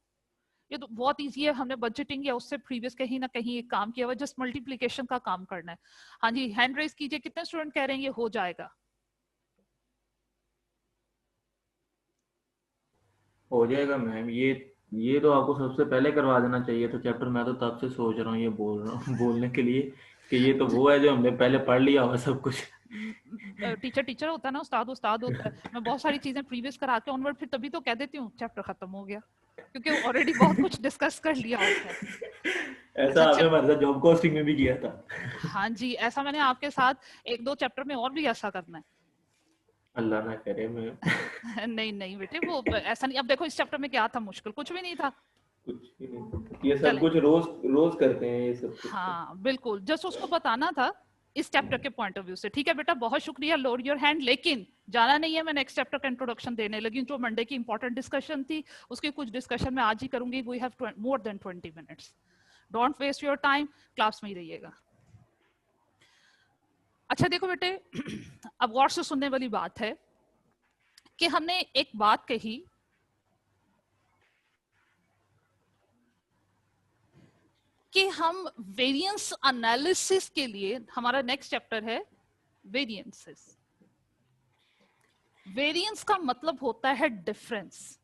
ये तो बहुत इजी है, हमने बजटिंग या उससे प्रीवियस कहीं ना कहीं एक काम किया हुआ, जस्ट मल्टीप्लिकेशन का काम करना है। हाँ जी हैंड रेज कीजिए, कितने स्टूडेंट कह रहे हैं ये हो जाएगा? हो जाएगा मैम, ये तो आपको सबसे पहले करवा देना चाहिए तो चैप्टर। मैं तो तब से सोच रहा हूँ ये बोल रहा हूँ बोलने के लिए कि ये तो वो है जो हमने पहले पढ़ लिया हुआ सब कुछ। टीचर टीचर होता है ना, उस्ताद उस्ताद होता है। मैं बहुत सारी चीजें प्रीवियस करा के ऑनवर्ड फिर तभी तो कह देती हूँ चैप्टर खत्म हो गया, क्योंकि ऑलरेडी बहुत कुछ डिस्कस कर लिया होता है। ऐसा अच्छा आपने हमारे साथ जॉब कॉस्टिंग में भी किया था। हाँ जी ऐसा मैंने आपके साथ 1-2 चैप्टर में और भी ऐसा करना है। अल्लाह ना करे मैं। नहीं नहीं बेटे वो ऐसा नहीं। अब देखो इस चैप्टर में क्या था, मुश्किल कुछ भी नहीं था। कुछ भी नहीं, ये सब चलें, कुछ रोज रोज करते हैं ये सब कुछ तो। हाँ बिल्कुल, जस्ट उसको बताना था इस चैप्टर के पॉइंट ऑफ व्यू से। ठीक है बेटा बहुत शुक्रिया, लोड योर हैंड। लेकिन जाना नहीं है, मैं नेक्स्ट चैप्टर का इंट्रोडक्शन देने लगी, जो मंडे की इंपॉर्टेंट डिस्कशन थी उसकी कुछ डिस्कशन मैं आज ही करूंगी। We have more than 20 minutes, don't waste your time, class में ही रहिएगा। अच्छा देखो बेटे अब गौर से सुनने वाली बात है कि हमने एक बात कही कि हम वेरिएंस एनालिसिस के लिए, हमारा नेक्स्ट चैप्टर है वेरिएंसेस। वेरिएंस का मतलब होता है डिफरेंस।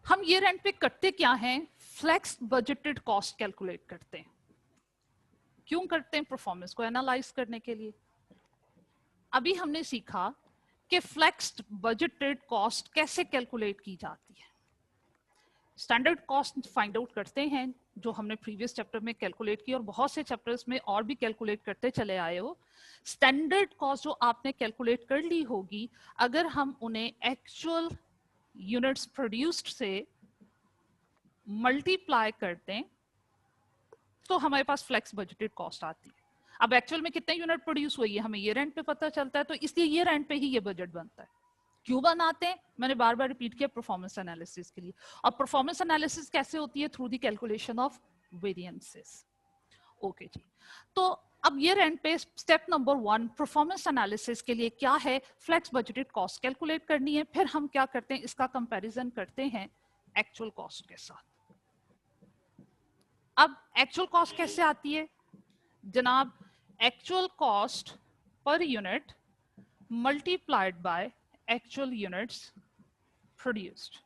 हम ईयर एंड पे करते क्या हैं, फ्लेक्स बजटेड कॉस्ट कैलकुलेट करते हैं। क्यों करते हैं? परफॉर्मेंस को एनालाइज करने के लिए। अभी हमने सीखा कि फ्लेक्स्ड बजटेड कॉस्ट कैसे कैलकुलेट की जाती है। स्टैंडर्ड कॉस्ट फाइंड आउट करते हैं, जो हमने प्रीवियस चैप्टर में कैलकुलेट की और बहुत से चैप्टर्स में और भी कैलकुलेट करते चले आए हो। स्टैंडर्ड कॉस्ट जो आपने कैलकुलेट कर ली होगी, अगर हम उन्हें एक्चुअल यूनिट्स प्रोड्यूस्ड से मल्टीप्लाई करते हैं तो हमारे पास फ्लेक्स बजटेड कॉस्ट आती है। अब एक्चुअल में कितने यूनिट प्रोड्यूस हुई है हमें ईयर एंड पे पता चलता है, तो इसलिए ईयर एंड पे ही ये बजट बनता है। क्यों बनाते हैं, मैंने बार बार रिपीट किया, परफॉर्मेंस एनालिसिस के लिए। और परफॉर्मेंस एनालिसिस कैसे होती है? Through the calculation of variances. Okay जी, तो अब ईयर एंड पे स्टेप नंबर 1 परफॉर्मेंस एनालिसिस के लिए क्या है? फ्लेक्स बजटेड कॉस्ट कैलकुलेट करनी है। फिर हम क्या करते हैं, इसका कंपैरिजन करते हैं एक्चुअल कॉस्ट के साथ। अब एक्चुअल कॉस्ट कैसे आती है जनाब? Actual cost per unit multiplied by actual units produced.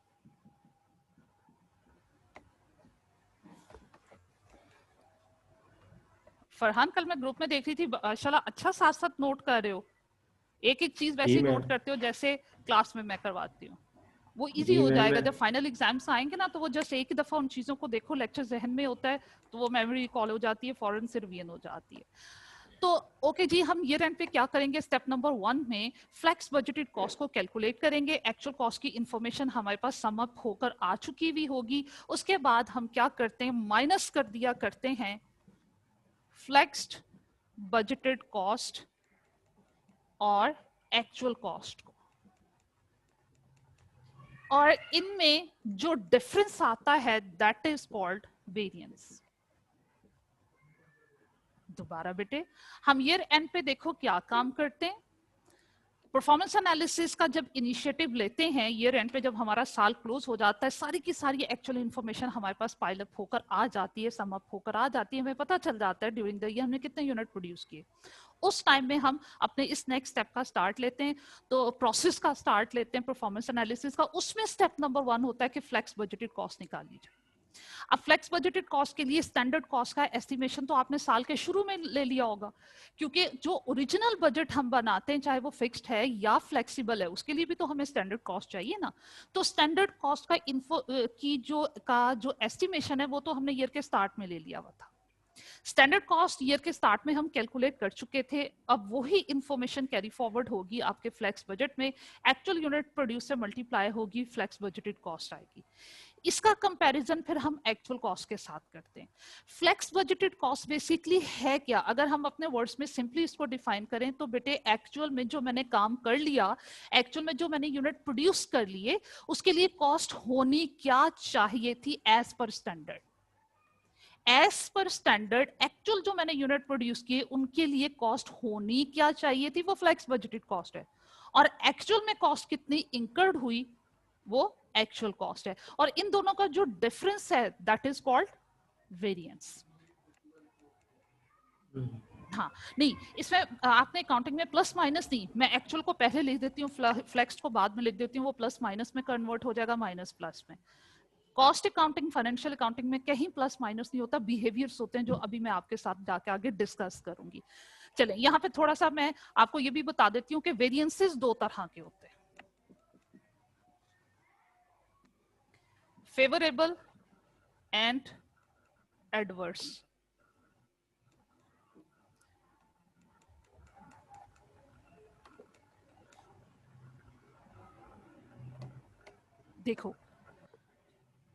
Farhan, कल मैं ग्रुप में देख रही थी, माशाल्लाह अच्छा साथ साथ नोट कर रहे हो, एक एक चीज वैसे नोट करते हो जैसे क्लास में मैं करवाती हूँ। वो इजी हो जाएगा, जब फाइनल एग्जाम्स आएंगे ना तो वो जस्ट एक ही दफा उन चीजों को देखो, लेक्चर जहन में होता है तो वो मेमोरी रिकॉल हो जाती है, फौरन से रिवीजन हो जाती है। तो ओके जी, हम ईयर एंड पे क्या करेंगे? स्टेप नंबर 1 में फ्लेक्स बजटेड कॉस्ट को कैलकुलेट करेंगे। एक्चुअल कॉस्ट की इंफॉर्मेशन हमारे पास सम अप होकर आ चुकी भी होगी। उसके बाद हम क्या करते हैं, माइनस कर दिया करते हैं फ्लेक्स्ड बजटेड कॉस्ट और एक्चुअल कॉस्ट को, और इनमें जो डिफरेंस आता है दैट इज कॉल्ड वेरिएंस। दोबारा बेटे, हम ईयर एंड पे देखो क्या काम करते हैं। परफॉर्मेंस एनालिसिस का जब इनिशिएटिव लेते हैं ईयर एंड पे, जब हमारा साल क्लोज हो जाता है, सारी की सारी एक्चुअल इन्फॉर्मेशन हमारे पास पाइल अप होकर आ जाती है, सम अप होकर आ जाती है, हमें पता चल जाता है ड्यूरिंग द ईयर हमने कितने यूनिट प्रोड्यूस किए। उस टाइम में हम अपने इस नेक्स्ट स्टेप का स्टार्ट लेते हैं, तो प्रोसेस का स्टार्ट लेते हैं परफॉर्मेंस एनालिसिस का। उसमें स्टेप नंबर 1 होता है कि फ्लेक्स बजटेड कॉस्ट निकाल लीजिए। अब फ्लेक्स बजटेड कॉस्ट के लिए स्टैंडर्ड कॉस्ट का एस्टिमेशन तो आपने साल के शुरू में ले लिया होगा, क्योंकि जो ओरिजिनल बजट हम बनाते हैं चाहे वो फिक्स्ड है या फ्लेक्सिबल है, उसके लिए भी तो हमें स्टैंडर्ड कॉस्ट चाहिए ना। तो स्टैंडर्ड कॉस्ट का जो एस्टिमेशन है वो तो हमने ईयर के स्टार्ट में ले लिया हुआ था। स्टैंडर्ड कॉस्ट ईयर के स्टार्ट में हम कैलकुलेट कर चुके थे, अब वही इंफॉर्मेशन कैरी फॉरवर्ड होगी आपके फ्लेक्स बजट में। एक्चुअल यूनिट प्रोड्यूस से मल्टीप्लाई होगी, फ्लेक्स बजटेड कॉस्ट आएगी। इसका कंपैरिजन फिर हम एक्चुअल कॉस्ट के साथ करते हैं। फ्लेक्स बजटेड कॉस्ट बेसिकली है क्या? अगर हम अपने वर्ड्स में सिंपली इसको डिफाइन करें तो बेटे, एक्चुअल में जो मैंने काम कर लिया, एक्चुअल में जो मैंने यूनिट प्रोड्यूस कर लिए, उसके लिए कॉस्ट होनी क्या चाहिए थी as per standard. As per standard actual जो मैंने यूनिट प्रोड्यूस किए उनके लिए कॉस्ट होनी क्या चाहिए थी, वो फ्लेक्स बजटेड कॉस्ट है। और एक्चुअल में कॉस्ट कितनी इंकर्ड हुई वो एक्चुअल कॉस्ट है, और इन दोनों का जो डिफरेंस है दैट इज कॉल्ड वेरिएंस। हाँ नहीं, इसमें आपने अकाउंटिंग में प्लस माइनस नहीं, मैं एक्चुअल को पहले लिख देती हूँ, फ्लेक्स को बाद में लिख देती हूँ, वो प्लस माइनस में कन्वर्ट हो जाएगा, माइनस प्लस में। कॉस्ट अकाउंटिंग, फाइनेंशियल अकाउंटिंग में कहीं प्लस माइनस नहीं होता, बिहेवियर्स होते हैं जो अभी मैं आपके साथ जाके आगे डिस्कस करूंगी। चलें, यहाँ पे थोड़ा सा मैं आपको ये भी बता देती हूँ कि वेरिएंसेस 2 तरह के होते हैं, फेवरेबल एंड एडवर्स। देखो,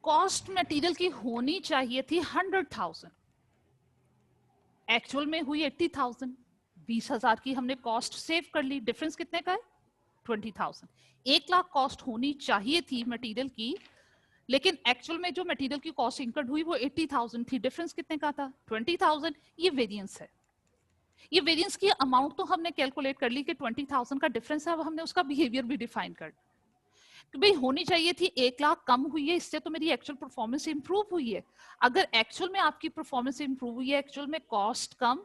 कॉस्ट मटेरियल की होनी चाहिए थी 100,000, एक्चुअल में हुई 80,000, 20,000 की हमने कॉस्ट सेव कर ली, डिफरेंस कितने का है 20,000। 1 लाख कॉस्ट होनी चाहिए थी मटेरियल की, लेकिन एक्चुअल में जो मटेरियल की कॉस्ट इंकर्ड हुई वो 80,000 थी, डिफरेंस कितने का था 20,000। ये वेरिएंस है। ये वेरिएंस की अमाउंट तो हमने कैलकुलेट कर ली कि 20,000 का डिफरेंस है, अब हमने उसका बिहेवियर भी डिफाइन कर कि भाई होनी चाहिए थी 1 लाख, कम हुई है, इससे तो मेरी एक्चुअल परफॉर्मेंस इंप्रूव हुई है। अगर एक्चुअल में आपकी परफॉर्मेंस इंप्रूव हुई है, एक्चुअल में कॉस्ट कम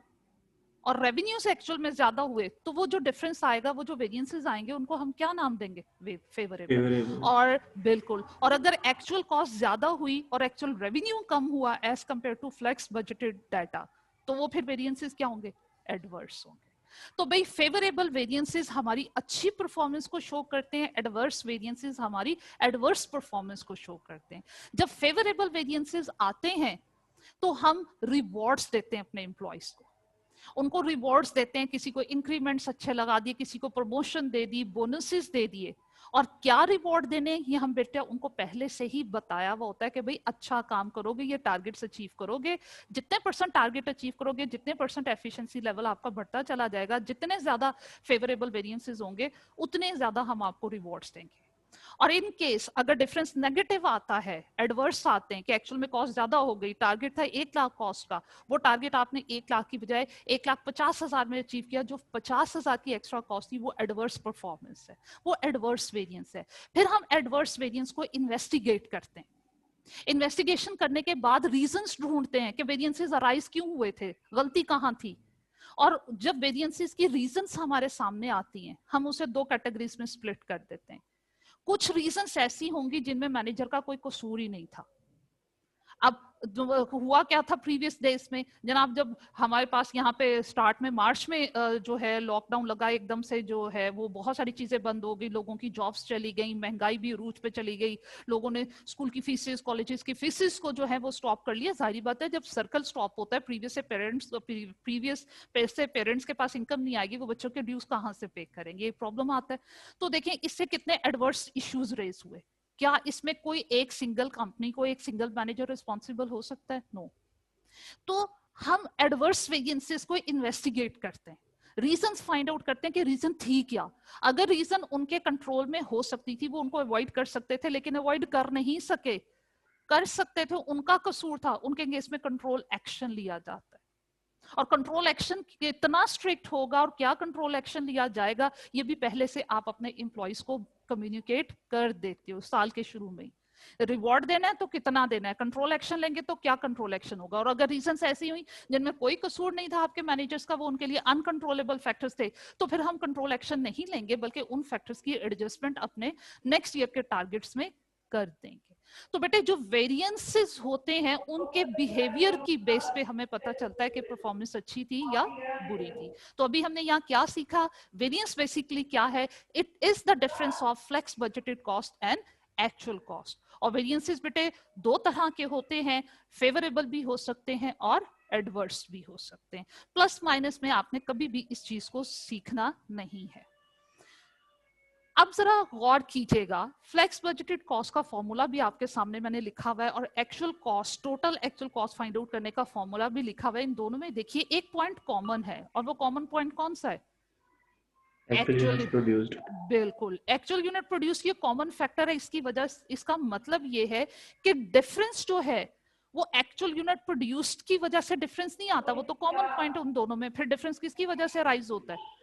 और रेवेन्यूज एक्चुअल में ज्यादा हुए, तो वो जो डिफरेंस आएगा, वो जो वेरिएंसेस आएंगे, उनको हम क्या नाम देंगे, फेवरेबल। और बिल्कुल, और अगर एक्चुअल कॉस्ट ज्यादा हुई और एक्चुअल रेवेन्यू कम हुआ as compare to flex budgeted data, तो वो फिर वेरिएंसेस क्या होंगे, एडवर्स होंगे। तो भाई फेवरेबल वेरिएंसेस हमारी अच्छी परफॉर्मेंस को शो करते हैं, एडवर्स वेरिएंसेस हमारी एडवर्स परफॉर्मेंस को शो करते हैं। जब फेवरेबल वेरिएंसेस आते हैं तो हम रिवॉर्ड्स देते हैं अपने एम्प्लॉयज को, उनको रिवॉर्ड्स देते हैं, किसी को इंक्रीमेंट्स अच्छे लगा दिए, किसी को प्रमोशन दे दी, बोनसेस दे दिए। और क्या रिवॉर्ड देने ये हम बेटा उनको पहले से ही बताया हुआ होता है कि भाई अच्छा काम करोगे, ये टारगेट्स अचीव करोगे, जितने % टारगेट अचीव करोगे, जितने % एफिशिएंसी लेवल आपका बढ़ता चला जाएगा, जितने ज्यादा फेवरेबल वेरिएंसेस होंगे उतने ज्यादा हम आपको रिवॉर्ड्स देंगे। और इन केस अगर डिफरेंस नेगेटिव आता है, एडवर्स आते हैं कि एक्चुअल में कॉस्ट ज्यादा हो गई, टारगेट था 1 लाख कॉस्ट का, वो टारगेट आपने 1 लाख की बजाय 1,50,000 में अचीव किया, जो 50,000 की एक्स्ट्रा कॉस्ट थी, वो एडवर्स परफॉर्मेंस है, वो एडवर्स वेरिएंस है। फिर हम एडवर्स वेरिएंस को इन्वेस्टिगेट करते हैं। इन्वेस्टिगेशन करने के बाद रीजंस ढूंढते हैं कि वेरिएंसेस अराइज क्यों हुए थे, गलती कहां थी। और जब वेरिएंसेस की रीजंस हमारे सामने आती हैं, हम उसे 2 कैटेगरीज में स्प्लिट कर देते हैं। कुछ रीजंस ऐसी होंगी जिनमें मैनेजर का कोई कसूर ही नहीं था। अब हुआ क्या था प्रीवियस डेज में जनाब, जब हमारे पास यहाँ पे स्टार्ट में मार्च में जो है लॉकडाउन लगा, एकदम से जो है वो बहुत सारी चीजें बंद हो गई, लोगों की जॉब्स चली गई, महंगाई भी अरूज पे चली गई, लोगों ने स्कूल की फीसेस, कॉलेजेस की फीसेस को जो है वो स्टॉप कर लिया। जाहिर बात है जब सर्कल स्टॉप होता है, प्रीवियस पैसे पेरेंट्स के पास इनकम नहीं आएगी, वो बच्चों के ड्यूज कहाँ से पे करेंगे, ये प्रॉब्लम आता है। तो देखें इससे कितने एडवर्स इश्यूज रेज हुए। क्या इसमें कोई एक सिंगल कंपनी, कोई एक सिंगल मैनेजर रिस्पॉन्सिबल हो सकता है? नो। तो हम एडवर्स वेरिएंसेस को इन्वेस्टिगेट करते हैं, रीजंस फाइंड आउट करते हैं कि रीजन थी क्या। अगर रीजन उनके कंट्रोल में हो सकती थी, वो उनको अवॉइड कर सकते थे, लेकिन अवॉइड कर नहीं सके, कर सकते थे, उनका कसूर था, उनके केस में कंट्रोल एक्शन लिया जाता है। और कंट्रोल एक्शन कितना स्ट्रिक्ट होगा और क्या कंट्रोल एक्शन लिया जाएगा, ये भी पहले से आप अपने एम्प्लॉइज को कम्युनिकेट कर देते हो साल के शुरू में। रिवॉर्ड देना है तो कितना देना है, कंट्रोल एक्शन लेंगे तो क्या कंट्रोल एक्शन होगा। और अगर रीजंस ऐसी हुई जिनमें कोई कसूर नहीं था आपके मैनेजर्स का, वो उनके लिए अनकंट्रोलेबल फैक्टर्स थे, तो फिर हम कंट्रोल एक्शन नहीं लेंगे, बल्कि उन फैक्टर्स की एडजस्टमेंट अपने नेक्स्ट ईयर के टारगेट्स में कर देंगे। तो बेटे जो वेरिएंसेस होते हैं उनके बिहेवियर की बेस पे हमें पता चलता है कि परफॉर्मेंस अच्छी थी या बुरी थी। तो अभी हमने यहाँ क्या सीखा, वेरिएंस बेसिकली क्या है, it is the difference of flex budgeted cost and actual cost. और वेरिएंसेस बेटे 2 तरह के होते हैं, फेवरेबल भी हो सकते हैं और एडवर्स भी हो सकते हैं। प्लस माइनस में आपने कभी भी इस चीज को सीखना नहीं है। अब जरा गौर कीजिएगा, फ्लेक्स बजटेड कॉस्ट का फॉर्मूला भी आपके सामने मैंने लिखा हुआ है, और actual cost, total actual cost find out करने का फॉर्मूला भी लिखा हुआ है। इन दोनों में देखिए एक पॉइंट कॉमन है, और वो कॉमन पॉइंट कौन सा है? Actual produced. बिल्कुल, एक्चुअल यूनिट प्रोड्यूस ये कॉमन फैक्टर है। इसकी वजह, इसका मतलब ये है कि डिफरेंस जो है वो एक्चुअल यूनिट प्रोड्यूस्ड की वजह से डिफरेंस नहीं आता, वो तो कॉमन पॉइंट है उन दोनों में। फिर डिफरेंस किसकी वजह से राइज होता है?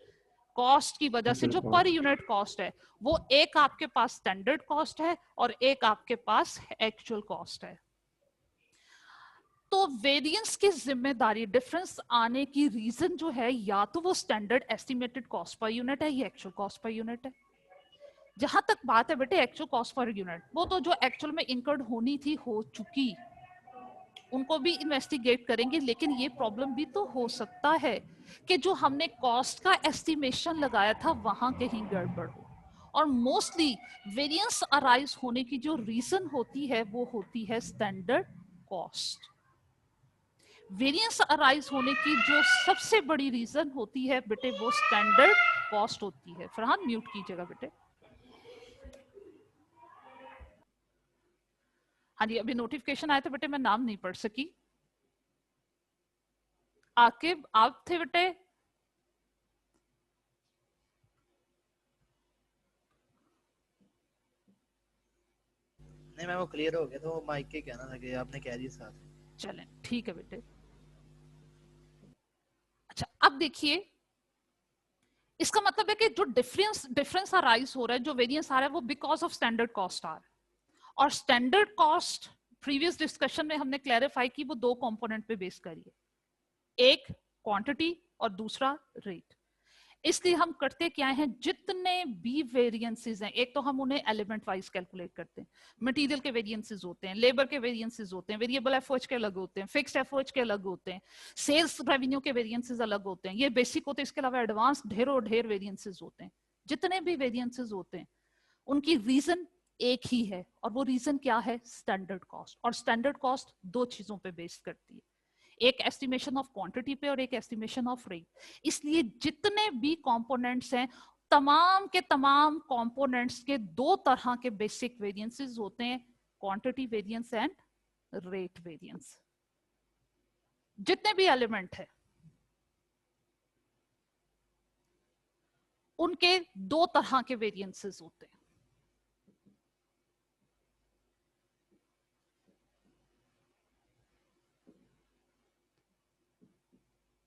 कॉस्ट की वजह से। जो पर यूनिट कॉस्ट है वो एक आपके पास स्टैंडर्ड कॉस्ट है और एक आपके पास एक्चुअल कॉस्ट है। तो वेरिएंस की जिम्मेदारी, डिफरेंस आने की रीजन जो है, या तो वो standard estimated cost per unit है या एक्चुअल कॉस्ट पर यूनिट है। जहां तक बात है बेटे एक्चुअल कॉस्ट पर यूनिट, वो तो जो एक्चुअल में इंकर्ड होनी थी हो चुकी, उनको भी इन्वेस्टिगेट करेंगे। लेकिन ये प्रॉब्लम भी तो हो सकता है कि जो हमने कॉस्ट का एस्टिमेशन लगाया था वहां कहीं गड़बड़ हो। और मोस्टली वेरिएंस अराइज होने की जो रीजन होती है वो होती है स्टैंडर्ड कॉस्ट। वेरिएंस अराइज होने की जो सबसे बड़ी रीजन होती है बेटे वो स्टैंडर्ड कॉस्ट होती है। फरहान म्यूट कीजिएगा बेटे। हाँ जी, अभी नोटिफिकेशन आया था बेटे, मैं नाम नहीं पढ़ सकी। आकिब आप थे बेटे? नहीं मैम वो क्लियर हो गया, तो माइक के कहना था कि आपने कह दिया साथ। चलें ठीक है बेटे। अच्छा अब देखिए, इसका मतलब है कि जो डिफरेंस अराइज हो रहा है, जो वेरिएंस आ रहा है, वो बिकॉज ऑफ स्टैंडर्ड कॉस्ट आ रहा है। और स्टैंडर्ड कॉस्ट प्रीवियस डिस्कशन में हमने क्लैरिफाई की, वो 2 कंपोनेंट पे बेस करी है, एक क्वांटिटी और दूसरा रेट। इसलिए हम करते क्या है, जितने भी वेरिएंसेस हैं, एक तो हम उन्हें एलिमेंट वाइज कैलकुलेट करते हैं, मटेरियल के वेरिएंसेस होते हैं, लेबर के वेरिएंसेस होते हैं, वेरिएबल एफओएच के अलग होते हैं, फिक्स्ड एफओएच के अलग होते हैं, सेल्स रेवेन्यू के वेरिएंसेस अलग होते हैं, ये बेसिक होते हैं। इसके अलावा एडवांस ढेरों ढेर वेरिएंसेस होते हैं। जितने भी वेरिएंसेस होते हैं उनकी रीजन एक ही है, और वो रीजन क्या है, स्टैंडर्ड कॉस्ट। और स्टैंडर्ड कॉस्ट दो चीजों पे बेस करती है, एक एस्टिमेशन ऑफ क्वांटिटी पे और एक एस्टिमेशन ऑफ रेट। इसलिए जितने भी कंपोनेंट्स हैं, तमाम के तमाम कंपोनेंट्स के दो तरह के बेसिक वेरिएंसेस होते हैं, quantity variance and rate variance. जितने भी एलिमेंट है उनके दो तरह के वेरिएंसेस होते हैं।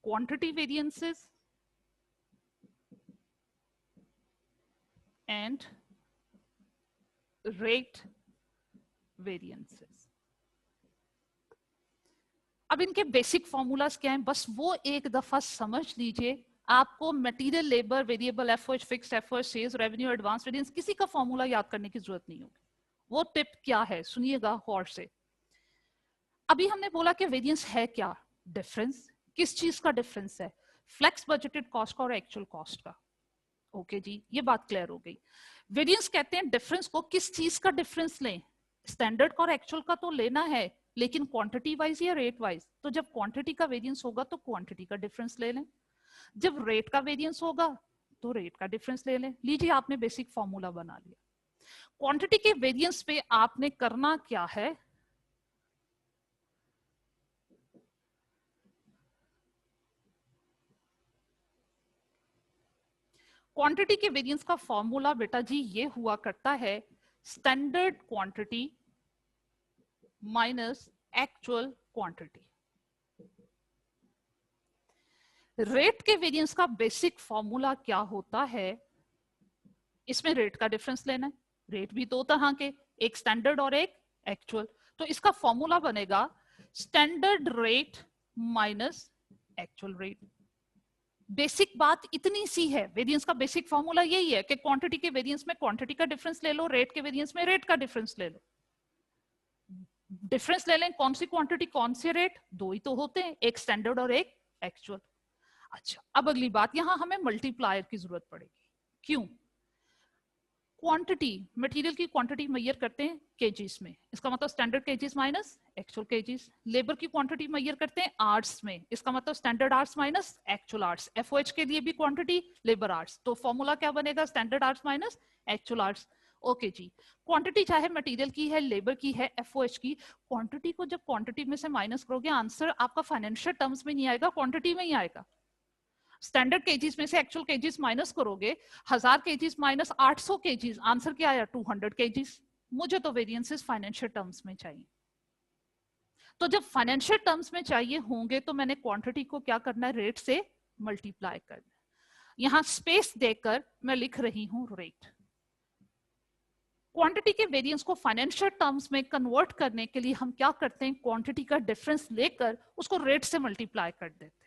Quantity variances and rate variances. अब इनके बेसिक फॉर्मूलाज क्या हैं, बस वो एक दफा समझ लीजिए। आपको material, labour, variable FOH, fixed FOH, sales revenue, advance variance, किसी का फॉर्मूला याद करने की जरूरत नहीं होगी। वो टिप क्या है, सुनिएगा गौर से। अभी हमने बोला कि वेरिएंस है क्या, डिफरेंस। किस चीज का डिफरेंस है, फ्लेक्स बजटेड कॉस्ट का और एक्चुअल कॉस्ट का। ओके जी, ये बात क्लियर हो गई। वेरिएंस कहते हैं डिफरेंस को, किस चीज का डिफरेंस लें, स्टैंडर्ड का और एक्चुअल का तो लेना है, लेकिन क्वांटिटी वाइज या रेट वाइज। तो जब क्वांटिटी का वेरिएंस होगा तो क्वांटिटी का डिफरेंस ले लें, जब रेट का वेरिएंस होगा तो रेट का डिफरेंस ले लें। लीजिए, आपने बेसिक फॉर्मूला बना लिया। क्वांटिटी के वेरिएंस पे आपने करना क्या है, क्वांटिटी के वेरिएंस का फॉर्मूला बेटा जी ये हुआ करता है, standard quantity minus actual quantity. Rate के वेरिएंस का बेसिक फॉर्मूला क्या होता है, इसमें रेट का डिफरेंस लेना है। रेट भी दो तरह के, एक स्टैंडर्ड और एक एक्चुअल। तो इसका फॉर्मूला बनेगा standard rate minus actual rate. Basic बात इतनी सी है, वेरिएंस का बेसिक फॉर्मूला यही है कि क्वांटिटी के वेरिएंस में क्वांटिटी का डिफरेंस ले लो, रेट के वेरिएंस में रेट का डिफरेंस ले लो। डिफरेंस ले लें, कौन सी क्वांटिटी कौन से रेट, दो ही तो होते हैं, एक स्टैंडर्ड और एक एक्चुअल। अच्छा, अब अगली बात, यहां हमें मल्टीप्लायर की जरूरत पड़ेगी। क्यों? क्वांटिटी, मटेरियल की क्वांटिटी मेजर करते हैं केजीस में, इसका मतलब standard kgs minus actual kgs. Labour की क्वांटिटी मेजर करते हैं आवर्स में, इसका मतलब standard hours minus actual hours. FOH के लिए भी क्वांटिटी, लेबर आवर्स। तो फॉर्मूला क्या बनेगा, standard hours minus actual hours. Okay जी, क्वांटिटी चाहे मटेरियल की है, लेबर की है, एफओएच की, क्वांटिटी को जब क्वांटिटी में से माइनस करोगे, आंसर आपका फाइनेंशियल टर्म्स में नहीं आएगा, क्वांटिटी में ही आएगा। स्टैंडर्ड केजीस में से एक्चुअल केजीस माइनस करोगे, 1000 केजीस माइनस 800 केजीस, आंसर क्या आया, 200 केजीस। मुझे तो वेरिएंसेस फाइनेंशियल टर्म्स में चाहिए। तो जब फाइनेंशियल टर्म्स में चाहिए होंगे तो मैंने क्वांटिटी को क्या करना है, रेट से मल्टीप्लाई करना है। यहां स्पेस देकर मैं लिख रही हूं रेट। क्वांटिटी के वेरिएंस को फाइनेंशियल टर्म्स में कन्वर्ट करने के लिए हम क्या करते हैं, क्वांटिटी का डिफरेंस लेकर उसको रेट से मल्टीप्लाई कर देते हैं।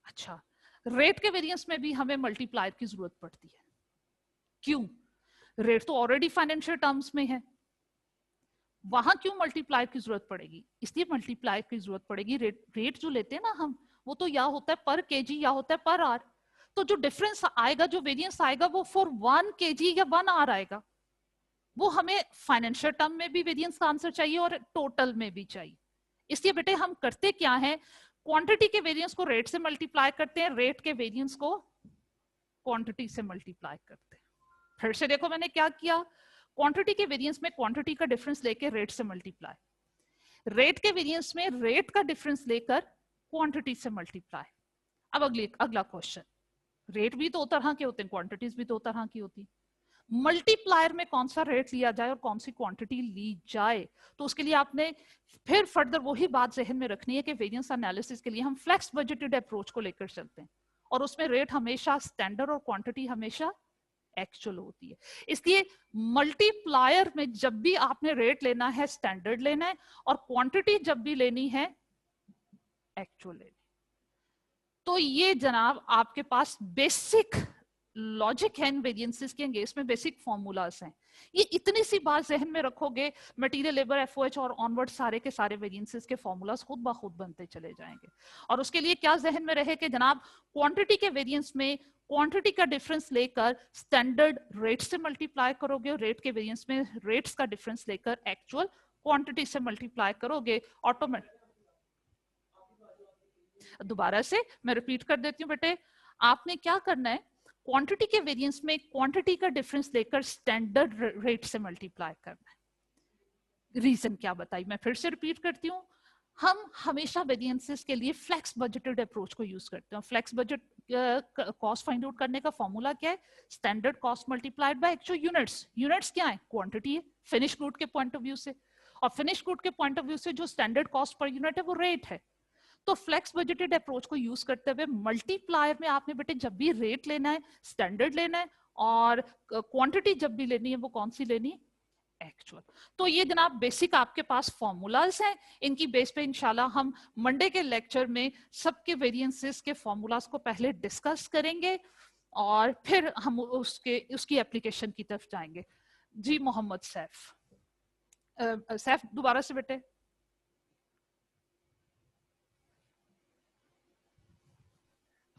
अच्छा, रेट के वेरिएंस में भी हमें मल्टीप्लायर की जरूरत पड़ती है। क्यों? रेट तो ऑलरेडी फाइनेंशियल टर्म्स में है, वहां क्यों मल्टीप्लायर की जरूरत पड़ेगी? इसलिए मल्टीप्लायर की जरूरत पड़ेगी, रेट जो लेते हैं ना हम, वो तो या होता है पर केजी या होता है पर आर। तो जो डिफरेंस आएगा, जो वेरिएंस आएगा, वो फॉर 1 केजी या 1 आर आएगा। वो हमें फाइनेंशियल टर्म में भी वेरिएंस का आंसर चाहिए और टोटल में भी चाहिए। इसलिए बेटे हम करते क्या है, क्वांटिटी के वेरिएंस को रेट से मल्टीप्लाई करते हैं, रेट के वेरिएंस को क्वांटिटी से मल्टीप्लाई करते हैं। फिर से देखो मैंने क्या किया, क्वांटिटी के वेरिएंस में क्वांटिटी का डिफरेंस लेके रेट से मल्टीप्लाई, रेट के वेरिएंस में रेट का डिफरेंस लेकर क्वांटिटी से मल्टीप्लाई। अब अगला क्वेश्चन, रेट भी दो तरह के होते हैं, क्वांटिटीज भी दो तरह की होती है। मल्टीप्लायर में कौन सा रेट लिया जाए और कौन सी क्वांटिटी ली जाए, तो उसके लिए आपने फिर फर्दर वही बात जहन में रखनी है कि वेरिएंस एनालिसिस के लिए हम फ्लेक्स बजटेड अप्रोच को लेकर चलते हैं, और उसमें रेट हमेशा स्टैंडर्ड और क्वांटिटी हमेशा एक्चुअल होती है। इसलिए मल्टीप्लायर में जब भी आपने रेट लेना है, स्टैंडर्ड लेना है, और क्वांटिटी जब भी लेनी है, एक्चुअल लेनी। तो ये जनाब आपके पास बेसिक लॉजिक है इन वेरिएंसेस के, इसमें बेसिक फॉर्मूलाज हैं। ये इतनी सी बात जहन में रखोगे, मटेरियल लेबर एफओएच और ऑनवर्ड सारे के सारे वेरिएंसेस के फॉर्मूलाज खुद ब खुद बनते चले जाएंगे। और उसके लिए क्या जहन में रहे कि जनाब क्वांटिटी के वेरिएंस में क्वांटिटी का डिफरेंस लेकर स्टैंडर्ड रेट से मल्टीप्लाई करोगे, रेट के वेरिएंस में रेट्स का डिफरेंस लेकर एक्चुअल क्वांटिटी से मल्टीप्लाई करोगे ऑटोमेटिक। दोबारा से मैं रिपीट कर देती हूँ बेटे, आपने क्या करना है, क्वांटिटी के वेरिएंस में क्वांटिटी का डिफरेंस लेकर स्टैंडर्ड रेट से मल्टीप्लाई करना है। रीजन क्या बताई, मैं फिर से रिपीट करती हूँ, हम हमेशा वेरिएंसेस के लिए फ्लेक्स बजटेड अप्रोच को यूज करते हैं। Flex budget cost find out करने का फॉर्मूला क्या है, standard cost multiplied by actual units. Units क्या है, क्वांटिटी है फिनिश गुड के पॉइंट ऑफ व्यू से, और फिनिश गुड के पॉइंट ऑफ व्यू से जो स्टैंडर्ड कॉस्ट पर यूनिट है वो रेट है। तो फ्लेक्स बजटेड अप्रोच को यूज करते हुए मल्टीप्लायर में आपने बेटे जब भी रेट लेना है, स्टैंडर्ड लेना है, और क्वांटिटी जब भी लेनी है वो कौन सी लेनी है, एक्चुअल। तो ये जनाब बेसिक आपके पास फॉर्मूलाज हैं, इनकी बेस पे इंशाल्लाह हम मंडे के लेक्चर में सबके वेरिएंसेस के फॉर्मूलाज को पहले डिस्कस करेंगे और फिर हम उसकी एप्लीकेशन की तरफ जाएंगे। जी मोहम्मद सैफ, सैफ दोबारा से बेटे।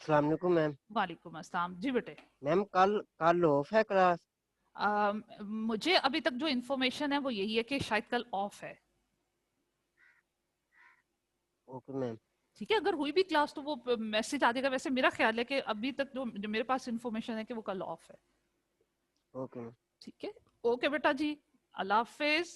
अस्सलाम वालेकुम मैम। वालेकुम अस्सलाम जी बेटे। मैम कल ऑफ है क्लास? मुझे अभी तक जो इन्फॉर्मेशन है वो यही है कि शायद कल ऑफ है। Okay ma'am. ठीक है, अगर हुई भी क्लास तो वो मैसेज आ जाएगा। वैसे मेरा ख्याल है कि अभी तक जो मेरे पास इन्फॉर्मेशन है कि वो कल ऑफ है। Okay ma'am. ठीक है, ओके बेटा जी, अल्लाह हाफिज।